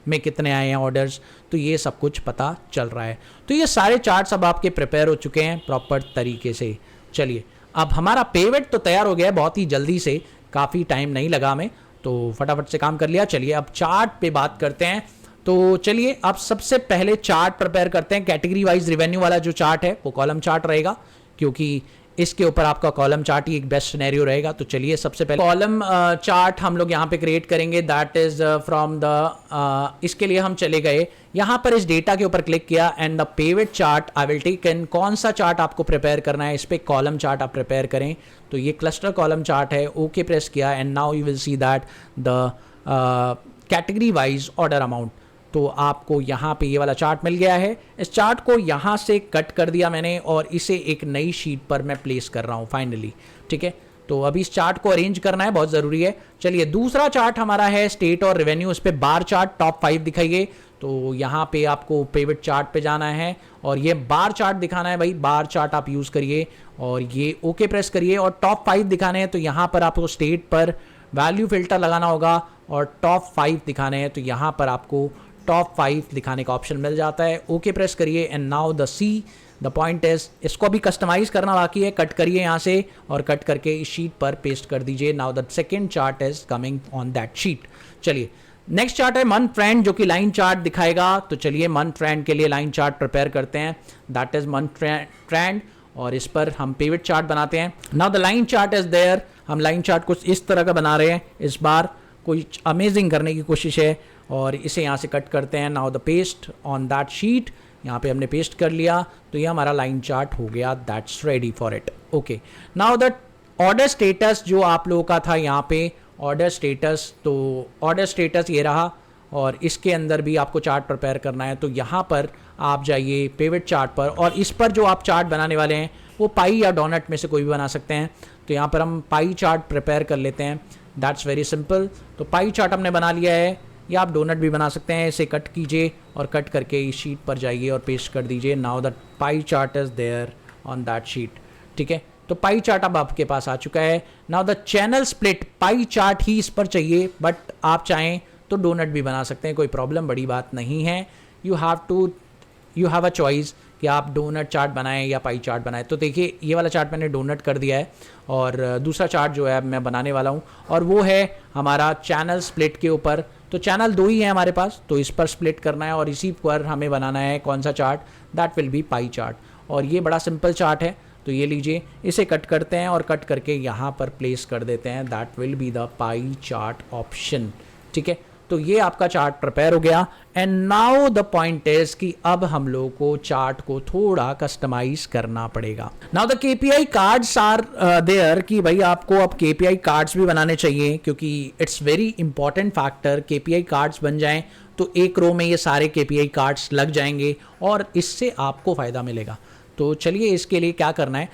S1: में कितने आए हैं ऑर्डर्स। तो ये सब कुछ पता चल रहा है। तो ये सारे चार्ट्स अब आपके प्रिपेयर हो चुके हैं प्रॉपर तरीके से। चलिए अब हमारा पेवट तो तैयार हो गया है बहुत ही जल्दी से, काफ़ी टाइम नहीं लगा हमें, तो फटाफट से काम कर लिया। चलिए अब चार्ट पे बात करते हैं। तो चलिए अब सबसे पहले चार्ट प्रिपेयर करते हैं। कैटेगरी वाइज रेवेन्यू वाला जो चार्ट है वो कॉलम चार्ट रहेगा क्योंकि इसके ऊपर आपका कॉलम चार्ट ही एक बेस्ट सिनेरियो रहेगा। तो चलिए सबसे पहले कॉलम चार्ट हम लोग यहाँ पे क्रिएट करेंगे। दैट इज फ्रॉम द इसके लिए हम चले गए यहाँ पर इस डेटा के ऊपर क्लिक किया and the pivot chart I will take in. कौन सा चार्ट आपको प्रिपेयर करना है, इस पे कॉलम चार्ट आप प्रिपेयर करें। तो ये क्लस्टर कॉलम चार्ट है, ओके प्रेस किया and now you will see that the category wise order amount. तो आपको यहाँ पे ये वाला चार्ट मिल गया है। इस चार्ट को यहाँ से कट कर दिया मैंने और इसे एक नई शीट पर मैं प्लेस कर रहा हूँ फाइनली। ठीक है, तो अभी इस चार्ट को अरेंज करना है, बहुत ज़रूरी है। चलिए दूसरा चार्ट हमारा है स्टेट और रेवेन्यू। इस पर बार चार्ट टॉप 5 दिखाइए। तो यहाँ पे आपको पेवट चार्ट पे जाना है और ये बार चार्ट दिखाना है भाई। बार चार्ट आप यूज़ करिए और ये ओके प्रेस करिए और टॉप 5 दिखाने हैं। तो यहाँ पर आपको स्टेट पर वैल्यू फिल्टर लगाना होगा और टॉप 5 दिखाने हैं, तो यहाँ पर आपको टॉप 5 दिखाने का ऑप्शन मिल जाता है। ओके प्रेस करिए and now the point is, इसको अभी कस्टमाइज करना बाकी है। कट करिए यहाँ से और कट करके इस शीट पर पेस्ट कर दीजिए। Now the second chart is coming on that sheet. चलिए नेक्स्ट चार्ट है मंथ ट्रेंड, जो कि लाइन चार्ट दिखाएगा। तो चलिए मंथ ट्रेंड के लिए लाइन चार्ट प्रिपेयर करते हैं, दैट इज मंथ ट्रेंड, और इस पर हम पिवट चार्ट बनाते हैं। Now the line chart is there. हम लाइन चार्ट कुछ इस तरह का बना रहे हैं, इस बार कोई अमेजिंग करने की कोशिश है, और इसे यहाँ से कट करते हैं। Now the paste on that sheet, यहाँ पे हमने पेस्ट कर लिया, तो ये हमारा लाइन चार्ट हो गया, that's ready for it. Okay, now the order status जो आप लोगों का था यहाँ पे ऑर्डर स्टेटस, तो ऑर्डर स्टेटस ये रहा, और इसके अंदर भी आपको चार्ट प्रिपेयर करना है। तो यहाँ पर आप जाइए पिवट चार्ट पर, और इस पर जो आप चार्ट बनाने वाले हैं वो पाई या डोनट में से कोई भी बना सकते हैं। तो यहाँ पर हम पाई चार्ट प्रिपेयर कर लेते हैं, दैट्स वेरी सिंपल। तो पाई चार्ट हमने बना लिया है, या आप डोनट भी बना सकते हैं। इसे कट कीजिए और कट करके इस शीट पर जाइए और पेस्ट कर दीजिए। Now the pie chart is there on that sheet, ठीक है। तो पाई चार्ट अब आपके पास आ चुका है। Now the channel split, pie chart ही इस पर चाहिए, बट आप चाहें तो डोनट भी बना सकते हैं, कोई प्रॉब्लम बड़ी बात नहीं है। यू हैव अ चॉइस कि आप डोनट चार्ट बनाएं या पाई चार्ट बनाएं। तो देखिए ये वाला चार्ट मैंने डोनट कर दिया है, और दूसरा चार्ट जो है मैं बनाने वाला हूं, और वो है हमारा चैनल स्प्लिट के ऊपर। तो चैनल 2 ही है हमारे पास, तो इस पर स्प्लिट करना है, और इसी पर हमें बनाना है कौन सा chart, that will be pie chart. और ये बड़ा सिंपल चार्ट है, तो ये लीजिए, इसे कट करते हैं और कट करके यहाँ पर प्लेस कर देते हैं, that will be the pie chart option, ठीक है। तो ये आपका चार्ट प्रिपेयर हो गया। And now the point is कि अब हम लोग को चार्ट को थोड़ा कस्टमाइज करना पड़ेगा। Now the KPI cards are there, कि भाई आपको अब केपीआई कार्ड्स भी बनाने चाहिए, क्योंकि it's very important factor. KPI cards बन जाएं तो एक रो में ये सारे केपीआई कार्ड्स लग जाएंगे, और इससे आपको फ़ायदा मिलेगा। तो चलिए इसके लिए क्या करना है,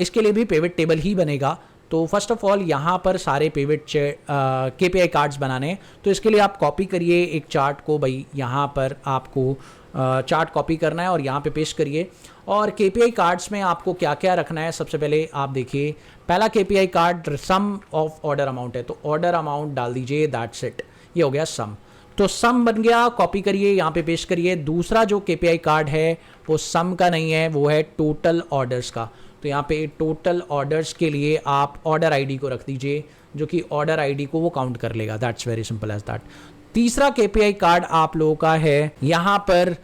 S1: इसके लिए भी पिवट टेबल ही बनेगा। तो फर्स्ट ऑफ ऑल यहाँ पर सारे पिवट केपीआई कार्ड्स बनाने हैं। तो इसके लिए आप कॉपी करिए एक चार्ट को, भाई यहाँ पर आपको चार्ट कॉपी करना है और यहाँ पे पेस्ट करिए। और केपीआई कार्ड्स में आपको क्या क्या रखना है, सबसे पहले आप देखिए, पहला KPI card sum of order amount है, तो ऑर्डर अमाउंट डाल दीजिए, दैट्स इट, ये हो गया सम। तो सम बन गया, कॉपी करिए, यहाँ पे पेस्ट करिए। दूसरा जो केपीआई कार्ड है वो सम का नहीं है, वो है टोटल ऑर्डर्स का। तो यहाँ पे टोटल ऑर्डर्स के लिए आप ऑर्डर आईडी को रख दीजिए, जो कि ऑर्डर आईडी को वो काउंट कर लेगा, that's very simple as that. तीसरा केपीआई कार्ड आप लोगों का है यहाँ पर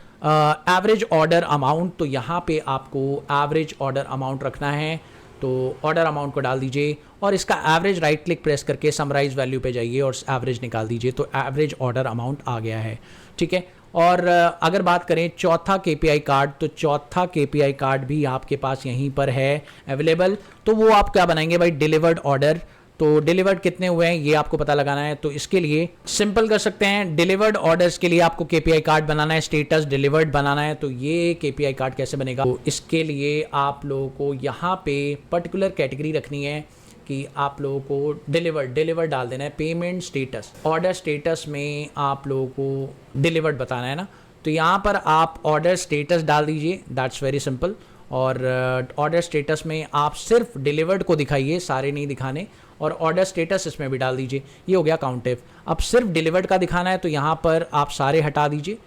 S1: एवरेज ऑर्डर अमाउंट, तो यहाँ पे आपको एवरेज ऑर्डर अमाउंट रखना है। तो ऑर्डर अमाउंट को डाल दीजिए, और इसका एवरेज राइट क्लिक प्रेस करके समराइज वैल्यू पे जाइए और एवरेज निकाल दीजिए। तो एवरेज ऑर्डर अमाउंट आ गया है, ठीक है। और अगर बात करें चौथा केपीआई कार्ड, तो चौथा केपीआई कार्ड भी आपके पास यहीं पर है अवेलेबल। तो वो आप क्या बनाएंगे भाई, डिलीवर्ड ऑर्डर। तो डिलीवर्ड कितने हुए हैं ये आपको पता लगाना है। तो इसके लिए सिंपल कर सकते हैं, डिलीवर्ड ऑर्डर्स के लिए आपको केपीआई कार्ड बनाना है, स्टेटस डिलीवर्ड बनाना है। तो ये केपीआई कार्ड कैसे बनेगा, तो इसके लिए आप लोगों को यहाँ पे पर्टिकुलर कैटेगरी रखनी है कि आप लोगों को डिलीवर्ड डाल देना है, पेमेंट स्टेटस। ऑर्डर स्टेटस में आप लोगों को डिलीवर्ड बताना है ना, तो यहाँ पर आप ऑर्डर स्टेटस डाल दीजिए, दैट्स वेरी सिंपल। और ऑर्डर स्टेटस में आप सिर्फ डिलीवर्ड को दिखाइए, सारे नहीं दिखाने, और ऑर्डर स्टेटस इसमें भी डाल दीजिए। ये हो गया काउंटिव। अब सिर्फ डिलीवर्ड का दिखाना है, तो यहाँ पर आप सारे हटा दीजिए,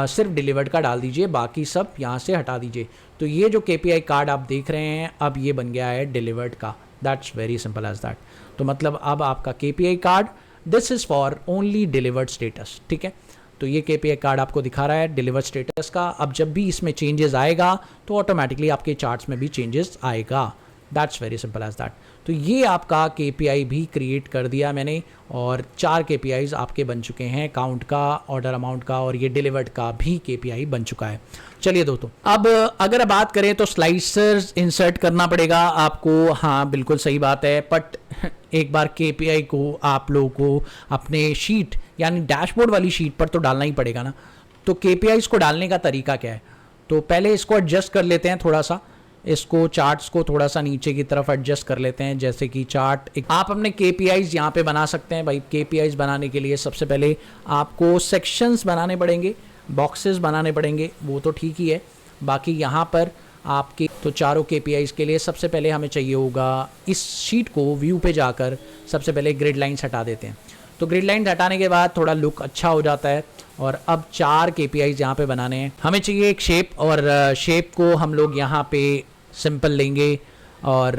S1: सिर्फ डिलीवर्ड का डाल दीजिए, बाकी सब यहाँ से हटा दीजिए। तो ये जो केपीआई कार्ड आप देख रहे हैं, अब ये बन गया है डिलीवर्ड का, that's very simple as that. तो मतलब अब आपका KPI card, this is for only delivered status, ठीक है। तो ये केपीआई कार्ड आपको दिखा रहा है डिलीवर्ड स्टेटस का। अब जब भी इसमें चेंजेस आएगा तो ऑटोमेटिकली आपके चार्ट्स में भी चेंजेस आएगा, that's very simple as that. तो ये आपका केपीआई भी क्रिएट कर दिया मैंने, और 4 केपीआईज आपके बन चुके हैं, काउंट का, ऑर्डर अमाउंट का, और ये डिलीवर्ड का भी केपीआई बन चुका है। चलिए दोस्तों, अब अगर बात करें तो स्लाइसर्स इंसर्ट करना पड़ेगा आपको। हाँ बिल्कुल सही बात है, बट एक बार केपीआई को आप लोगों को अपने शीट यानी डैशबोर्ड वाली शीट पर तो डालना ही पड़ेगा ना। तो केपीआईज को डालने का तरीका क्या है, तो पहले इसको एडजस्ट कर लेते हैं थोड़ा सा, इसको चार्ट्स को थोड़ा सा नीचे की तरफ एडजस्ट कर लेते हैं। जैसे कि चार्ट आप अपने केपीआईज यहाँ पे बना सकते हैं। भाई केपीआईज बनाने के लिए सबसे पहले आपको सेक्शंस बनाने पड़ेंगे, बॉक्सेस बनाने पड़ेंगे, वो तो ठीक ही है। बाकी यहाँ पर आपके तो चारों KPIs के लिए सबसे पहले हमें चाहिए होगा इस शीट को व्यू पे जाकर सबसे पहले ग्रिड लाइन्स हटा देते हैं। तो ग्रिड लाइन हटाने के बाद थोड़ा लुक अच्छा हो जाता है और अब 4 KPIs यहाँ पे बनाने हैं। हमें चाहिए एक शेप और शेप को हम लोग यहाँ पे सिंपल लेंगे और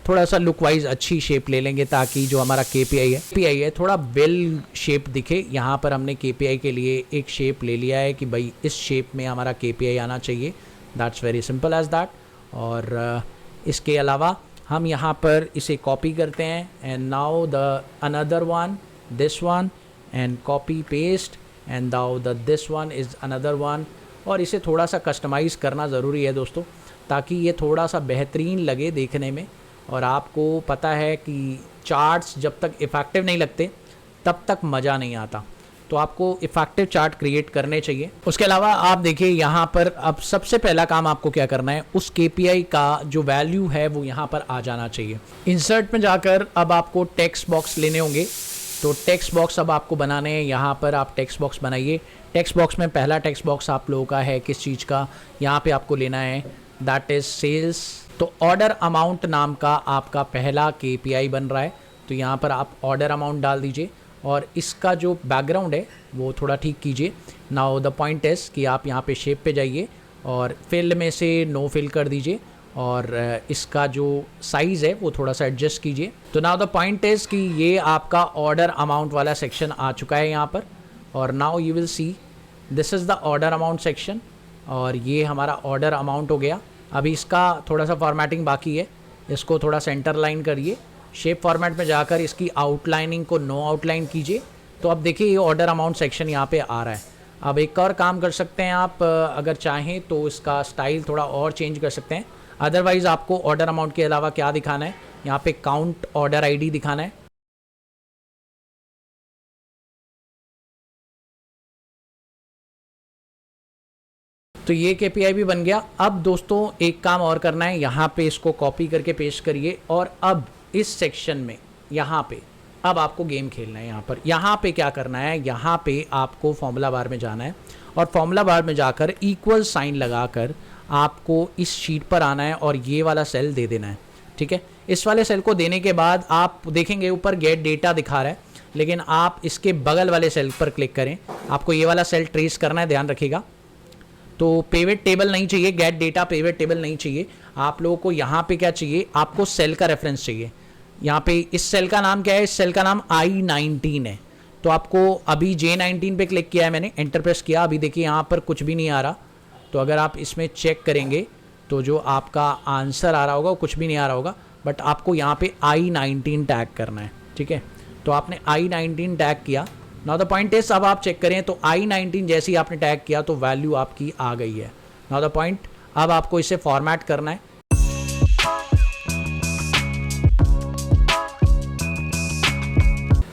S1: थोड़ा सा लुक वाइज अच्छी शेप ले लेंगे ताकि जो हमारा KPI है थोड़ा वेल शेप दिखे। यहाँ पर हमने KPI के लिए एक शेप ले लिया है कि भाई इस शेप में हमारा KPI आना चाहिए। That's very simple as that. और इसके अलावा हम यहाँ पर इसे कॉपी करते हैं and now the another one this one and copy paste and now the this one is another one. और इसे थोड़ा सा कस्टमाइज़ करना ज़रूरी है दोस्तों ताकि ये थोड़ा सा बेहतरीन लगे देखने में। और आपको पता है कि चार्ट्स जब तक इफ़ेक्टिव नहीं लगते तब तक मज़ा नहीं आता, तो आपको इफ़ेक्टिव चार्ट क्रिएट करने चाहिए। उसके अलावा आप देखिए यहाँ पर अब सबसे पहला काम आपको क्या करना है, उस KPI का जो वैल्यू है वो यहाँ पर आ जाना चाहिए। इंसर्ट में जाकर अब आपको टेक्स्ट बॉक्स लेने होंगे। तो टेक्स्ट बॉक्स अब आपको बनाने हैं। यहाँ पर आप टेक्स्ट बॉक्स बनाइए। टेक्स्ट बॉक्स में पहला टेक्स्ट बॉक्स आप लोगों का है किस चीज़ का, यहाँ पे आपको लेना है दैट इज़ सेल्स। तो ऑर्डर अमाउंट नाम का आपका पहला KPI बन रहा है, तो यहाँ पर आप ऑर्डर अमाउंट डाल दीजिए और इसका जो बैकग्राउंड है वो थोड़ा ठीक कीजिए। नाउ द पॉइंट इज़ कि आप यहाँ पे शेप पे जाइए और फिल में से नो फिल कर दीजिए और इसका जो साइज़ है वो थोड़ा सा एडजस्ट कीजिए। तो नाउ द पॉइंट इज़ कि ये आपका ऑर्डर अमाउंट वाला सेक्शन आ चुका है यहाँ पर। और now you will see this is the order amount section और ये हमारा ऑर्डर अमाउंट हो गया। अभी इसका थोड़ा सा फॉर्मेटिंग बाकी है, इसको थोड़ा सेंटर लाइन करिए। शेप फॉर्मेट में जाकर इसकी आउटलाइनिंग को नो आउटलाइन कीजिए। तो अब देखिए ये ऑर्डर अमाउंट सेक्शन यहाँ पे आ रहा है। अब एक और काम कर सकते हैं आप, अगर चाहें तो इसका स्टाइल थोड़ा और चेंज कर सकते हैं। अदरवाइज़ आपको ऑर्डर अमाउंट के अलावा क्या दिखाना है, यहाँ पे काउंट ऑर्डर ID दिखाना है। तो ये KPI भी बन गया। अब दोस्तों एक काम और करना है, यहाँ पे इसको कॉपी करके पेस्ट करिए और अब इस सेक्शन में यहाँ पे अब आपको गेम खेलना है। यहाँ पे क्या करना है, यहाँ पे आपको फॉर्मूला बार में जाना है और फॉर्मूला बार में जाकर इक्वल साइन लगाकर आपको इस शीट पर आना है और ये वाला सेल दे देना है। ठीक है, इस वाले सेल को देने के बाद आप देखेंगे ऊपर गेट डेटा दिखा रहा है, लेकिन आप इसके बगल वाले सेल पर क्लिक करें। आपको ये वाला सेल ट्रेस करना है, ध्यान रखिएगा। तो पेविट टेबल नहीं चाहिए, गेट डेटा पेविट टेबल नहीं चाहिए। आप लोगों को यहाँ पे क्या चाहिए, आपको सेल का रेफरेंस चाहिए। यहाँ पे इस सेल का नाम क्या है, इस सेल का नाम I19 है। तो आपको अभी J19 पे क्लिक किया है मैंने, एंटर प्रेस किया। अभी देखिए यहाँ पर कुछ भी नहीं आ रहा। तो अगर आप इसमें चेक करेंगे तो जो आपका आंसर आ रहा होगा वो कुछ भी नहीं आ रहा होगा, बट आपको यहाँ पे I19 टैग करना है। ठीक है, तो आपने I19 टैग किया। नाउ द पॉइंट इज अब आप चेक करें तो I19 जैसे ही आपने टैग किया तो वैल्यू आपकी आ गई है। नाउ द पॉइंट, अब आपको इसे फॉर्मेट करना है।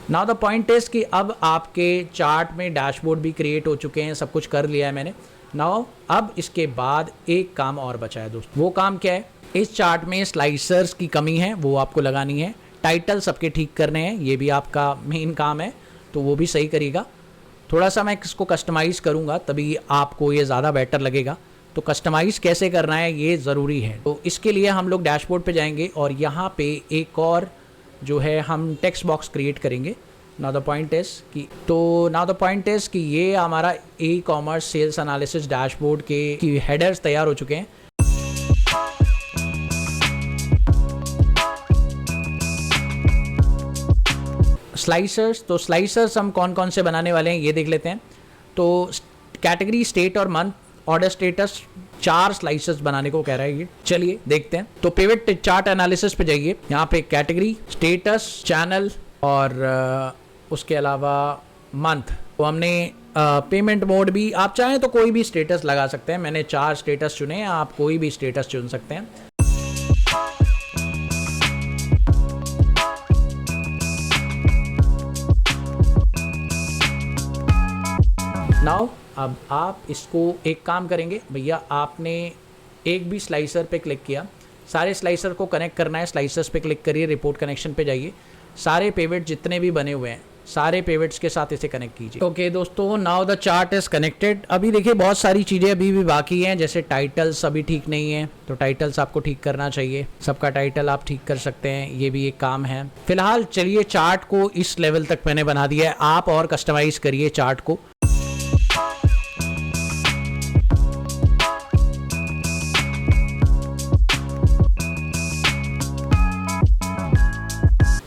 S1: नाउ द पॉइंट इज कि अब आपके चार्ट में डैशबोर्ड भी क्रिएट हो चुके हैं, सब कुछ कर लिया है मैंने। नाउ अब इसके बाद एक काम और बचा है दोस्तों। वो काम क्या है, इस चार्ट में स्लाइसर्स की कमी है, वो आपको लगानी है। टाइटल सबके ठीक करने हैं, ये भी आपका मेन काम है, तो वो भी सही करिएगा। थोड़ा सा मैं इसको कस्टमाइज़ करूँगा तभी आपको ये ज़्यादा बेटर लगेगा। तो कस्टमाइज़ कैसे करना है ये ज़रूरी है। तो इसके लिए हम लोग डैशबोर्ड पे जाएंगे और यहाँ पे एक और जो है हम टेक्स्ट बॉक्स क्रिएट करेंगे। नाउ द पॉइंट इज़ कि ये हमारा ई-कॉमर्स सेल्स एनालिसिस डैशबोर्ड के हेडर्स तैयार हो चुके हैं। स्लाइसर्स, तो स्लाइसर्स हम कौन कौन से बनाने वाले हैं ये देख लेते हैं। तो कैटेगरी, स्टेट और मंथ, ऑर्डर स्टेटस, 4 स्लाइसर्स बनाने को कह रहा है ये। चलिए देखते हैं। तो पिवट चार्ट एनालिसिस पे जाइए, यहाँ पे कैटेगरी, स्टेटस, चैनल और उसके अलावा मंथ। तो हमने पेमेंट मोड भी, आप चाहें तो कोई भी स्टेटस लगा सकते हैं। मैंने 4 स्टेटस चुने, आप कोई भी स्टेटस चुन सकते हैं। नाउ अब आप इसको एक काम करेंगे भैया, आपने एक भी स्लाइसर पे क्लिक किया, सारे स्लाइसर को कनेक्ट करना है। स्लाइसर्स पे क्लिक करिए, रिपोर्ट कनेक्शन पे जाइए, सारे पेविट जितने भी बने हुए हैं सारे पिवट्स के साथ इसे कनेक्ट कीजिए। ओके दोस्तों, now the chart is connected. अभी देखिए बहुत सारी चीज़ें अभी भी बाकी हैं, जैसे टाइटल्स अभी ठीक नहीं है, तो टाइटल्स आपको ठीक करना चाहिए। सबका टाइटल आप ठीक कर सकते हैं, ये भी एक काम है। फिलहाल चलिए चार्ट को इस लेवल तक मैंने बना दिया है, आप और कस्टमाइज करिए चार्ट को।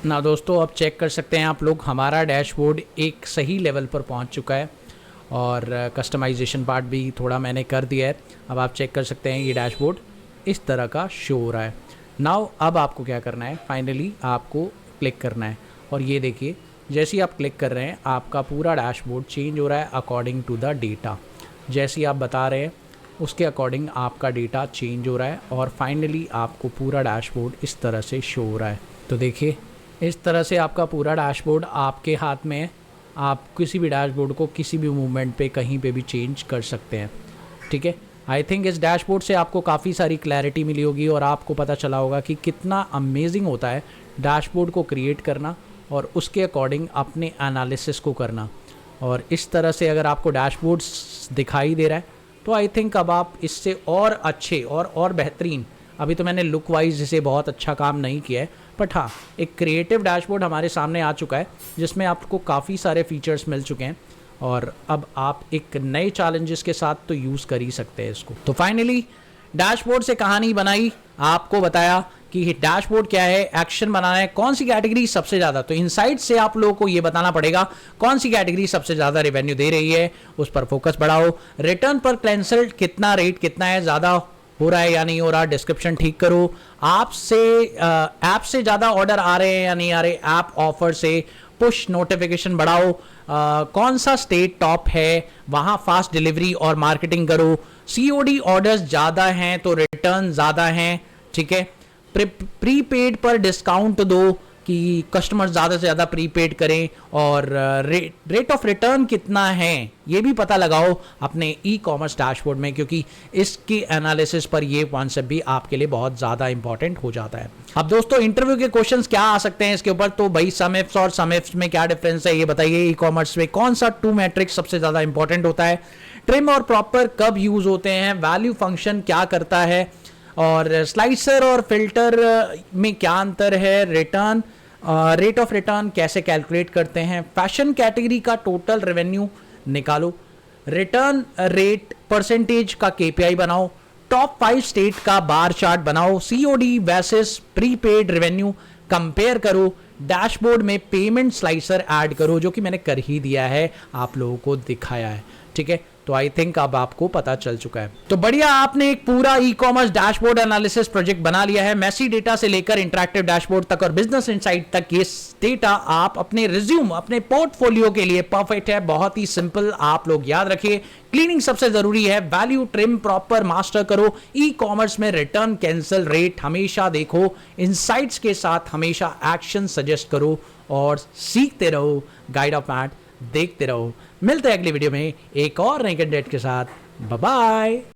S1: ना दोस्तों, अब चेक कर सकते हैं आप लोग, हमारा डैशबोर्ड एक सही लेवल पर पहुंच चुका है और कस्टमाइजेशन पार्ट भी थोड़ा मैंने कर दिया है। अब आप चेक कर सकते हैं ये डैशबोर्ड इस तरह का शो हो रहा है। नाउ अब आपको क्या करना है, फाइनली आपको क्लिक करना है और ये देखिए जैसे ही आप क्लिक कर रहे हैं आपका पूरा डैशबोर्ड चेंज हो रहा है अकॉर्डिंग टू द डेटा। जैसे ही आप बता रहे हैं उसके अकॉर्डिंग आपका डेटा चेंज हो रहा है और फाइनली आपको पूरा डैशबोर्ड इस तरह से शो हो रहा है। तो देखिए इस तरह से आपका पूरा डैशबोर्ड आपके हाथ में है। आप किसी भी डैशबोर्ड को किसी भी मूवमेंट पे कहीं पे भी चेंज कर सकते हैं। ठीक है, आई थिंक इस डैशबोर्ड से आपको काफ़ी सारी क्लैरिटी मिली होगी और आपको पता चला होगा कि कितना अमेजिंग होता है डैशबोर्ड को क्रिएट करना और उसके अकॉर्डिंग अपने एनालिसिस को करना। और इस तरह से अगर आपको डैशबोर्ड दिखाई दे रहा है तो आई थिंक अब आप इससे और अच्छे और बेहतरीन, अभी तो मैंने लुक वाइज इसे बहुत अच्छा काम नहीं किया है, बट हाँ एक क्रिएटिव डैशबोर्ड हमारे सामने आ चुका है जिसमें आपको काफ़ी सारे फीचर्स मिल चुके हैं और अब आप एक नए चैलेंजेस के साथ तो यूज़ कर ही सकते हैं इसको। तो फाइनली डैशबोर्ड से कहानी बनाई, आपको बताया कि डैशबोर्ड क्या है, एक्शन बनाना है, कौन सी कैटेगरी सबसे ज़्यादा, तो इनसाइट से आप लोगों को ये बताना पड़ेगा कौन सी कैटेगरी सबसे ज़्यादा रेवेन्यू दे रही है, उस पर फोकस बढ़ाओ। रिटर्न पर कैंसल कितना रेट कितना है, ज़्यादा हो रहा है या नहीं हो रहा, डिस्क्रिप्शन ठीक करो। आपसे ऐप से ज़्यादा ऑर्डर आ रहे हैं या नहीं आ रहे, ऐप ऑफर से पुश नोटिफिकेशन बढ़ाओ। कौन सा स्टेट टॉप है वहाँ फास्ट डिलीवरी और मार्केटिंग करो। सीओडी ऑर्डर्स ज़्यादा हैं तो रिटर्न ज़्यादा हैं। ठीक है, प्रीपेड पर डिस्काउंट दो कि कस्टमर ज़्यादा से ज़्यादा प्रीपेड करें और रेट ऑफ रिटर्न कितना है ये भी पता लगाओ अपने ई कॉमर्स डैशबोर्ड में, क्योंकि इसकी एनालिसिस पर ये कॉन्सेप्ट भी आपके लिए बहुत ज़्यादा इंपॉर्टेंट हो जाता है। अब दोस्तों इंटरव्यू के क्वेश्चंस क्या आ सकते हैं इसके ऊपर, तो भाई सम इफ्स और सम इफ्स में क्या डिफरेंस है ये बताइए। ई कॉमर्स में कौन सा 2 मैट्रिक्स सबसे ज़्यादा इंपॉर्टेंट होता है, ट्रिम और प्रॉपर कब यूज़ होते हैं, वैल्यू फंक्शन क्या करता है, और स्लाइसर और फिल्टर में क्या अंतर है, रिटर्न रेट ऑफ रिटर्न कैसे कैलकुलेट करते हैं, फैशन कैटेगरी का टोटल रेवेन्यू निकालो, रिटर्न रेट परसेंटेज का केपीआई बनाओ, टॉप 5 स्टेट का बार चार्ट बनाओ, COD versus prepaid revenue compare करो, डैशबोर्ड में पेमेंट स्लाइसर ऐड करो, जो कि मैंने कर ही दिया है, आप लोगों को दिखाया है। ठीक है, तो आई थिंक अब आपको पता चल चुका है। तो बढ़िया, आपने एक पूरा e commerce dashboard analysis project बना लिया है, मैसी डेटा से लेकर इंटरैक्टिव डैशबोर्ड तक और बिजनेस इनसाइट तक। ये डेटा आप अपने रिज्यूम, अपने पोर्टफोलियो के लिए परफेक्ट है, बहुत ही सिंपल। आप लोग याद रखिए, क्लीनिंग सबसे जरूरी है, वैल्यू ट्रिम प्रॉपर मास्टर करो, ई कॉमर्स में रिटर्न कैंसिल रेट हमेशा देखो, इनसाइट्स के साथ हमेशा एक्शन सजेस्ट करो और सीखते रहो। गाइड ऑफ मैट देखते रहो। मिलते हैं अगली वीडियो में एक और नई कंटेंट के साथ। Bye bye.